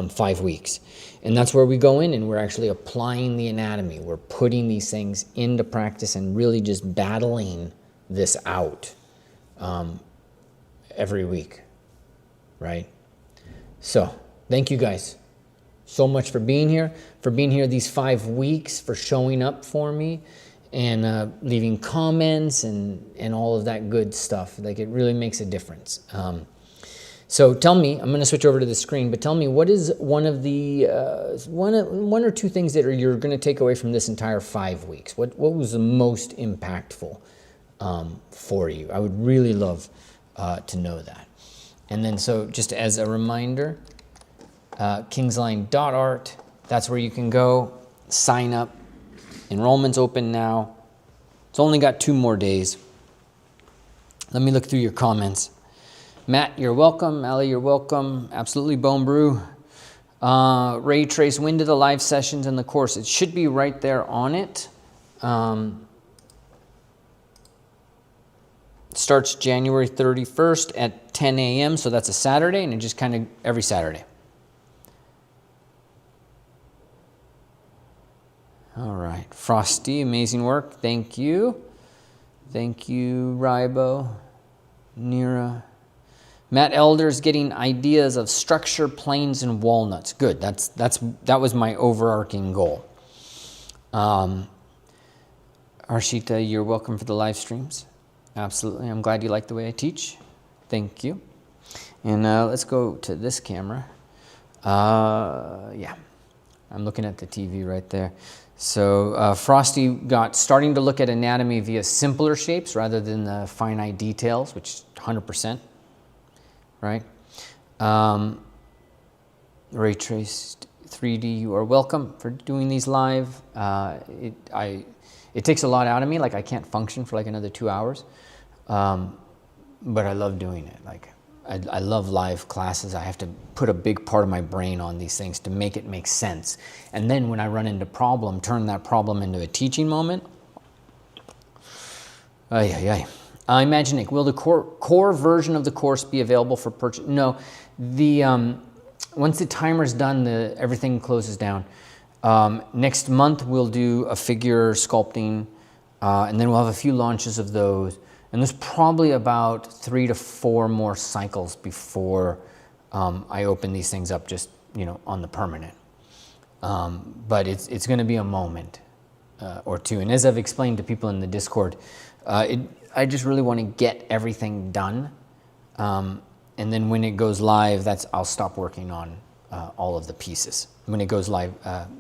5 weeks. And that's where we go in and we're actually applying the anatomy. We're putting these things into practice and really just battling this out every week, right? So thank you guys so much for being here these 5 weeks, for showing up for me and leaving comments and all of that good stuff. Like, it really makes a difference. So tell me, I'm going to switch over to the screen, but tell me, what is one of the one or two things that you're going to take away from this entire 5 weeks? What was the most impactful for you? I would really love to know that. And then, so just as a reminder, Kingslien.art, that's where you can go, sign up. Enrollment's open now. It's only got 2 more days. Let me look through your comments. Matt, you're welcome. Ali, you're welcome. Absolutely, Bone Brew. Ray Trace, when do the live sessions in the course? It should be right there on it. Starts January 31st at 10 a.m., so that's a Saturday, and it just kind of every Saturday. All right, Frosty, amazing work. Thank you. Thank you, Ribo, Nira. Matt Elder's getting ideas of structure, planes, and walnuts. Good. That was my overarching goal. Arshita, you're welcome for the live streams. Absolutely. I'm glad you like the way I teach. Thank you. And let's go to this camera. Yeah, I'm looking at the TV right there. So Frosty got starting to look at anatomy via simpler shapes rather than the finite details, which 100%, right? Ray Traced 3D, you are welcome for doing these live. It takes a lot out of me. Like, I can't function for like another 2 hours, but I love doing it. Like, I love live classes. I have to put a big part of my brain on these things to make it make sense. And then when I run into problem, turn that problem into a teaching moment. Imagining, will the core version of the course be available for purchase? No, once the timer's done, everything closes down. Next month we'll do a figure sculpting, and then we'll have a few launches of those. And there's probably about 3 to 4 more cycles before I open these things up just, on the permanent. But it's going to be a moment or two. And as I've explained to people in the Discord, I just really want to get everything done. And then when it goes live, I'll stop working on all of the pieces. When it goes live,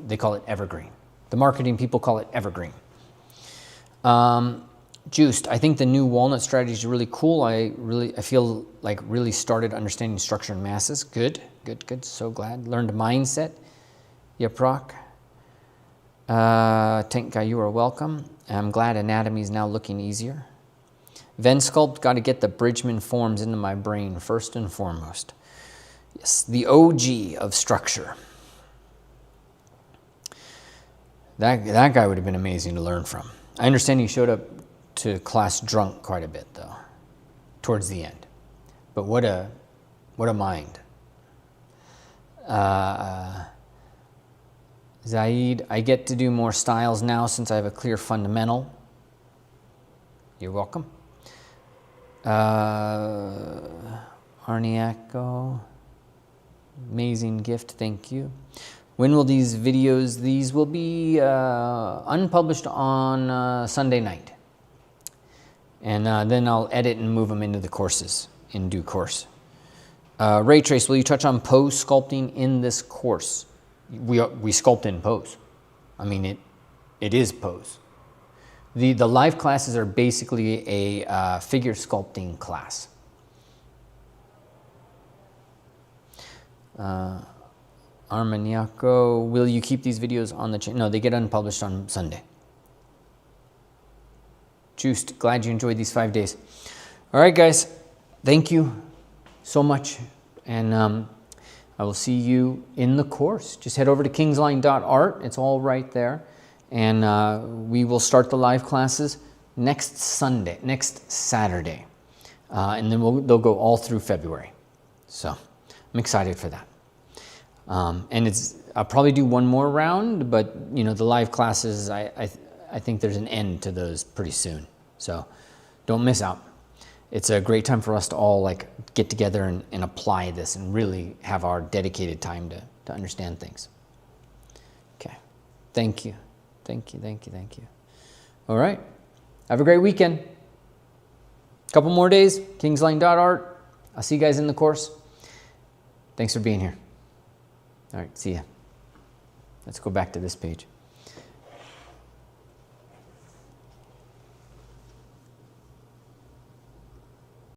they call it evergreen. The marketing people call it evergreen. Juiced, I think the new walnut strategy is really cool. I feel like really started understanding structure and masses. Good. So glad. Learned mindset. Yep, rock. Tank guy, you are welcome. I'm glad anatomy is now looking easier. Venn Sculpt, got to get the Bridgman forms into my brain first and foremost. Yes, the OG of structure. That guy would have been amazing to learn from. I understand he showed up to class drunk quite a bit though, towards the end. But what a mind. Zaid, I get to do more styles now since I have a clear fundamental. You're welcome. Arniaco, amazing gift, thank you. When will these videos, these will be unpublished on Sunday night. And then I'll edit and move them into the courses in due course. Ray Trace, will you touch on pose sculpting in this course? We sculpt in pose. I mean, it is pose. The live classes are basically a figure sculpting class. Armaniaco, will you keep these videos on the channel? No, they get unpublished on Sunday. Juiced, glad you enjoyed these 5 days. All right, guys, thank you so much. And I will see you in the course. Just head over to kingslien.art. It's all right there. And we will start the live classes next Saturday. And then they'll go all through February. So I'm excited for that. And I'll probably do one more round, but the live classes, I think there's an end to those pretty soon. So don't miss out. It's a great time for us to all get together and apply this and really have our dedicated time to understand things. Okay. Thank you. All right. Have a great weekend. Couple more days, kingslien.art. I'll see you guys in the course. Thanks for being here. All right, see ya. Let's go back to this page.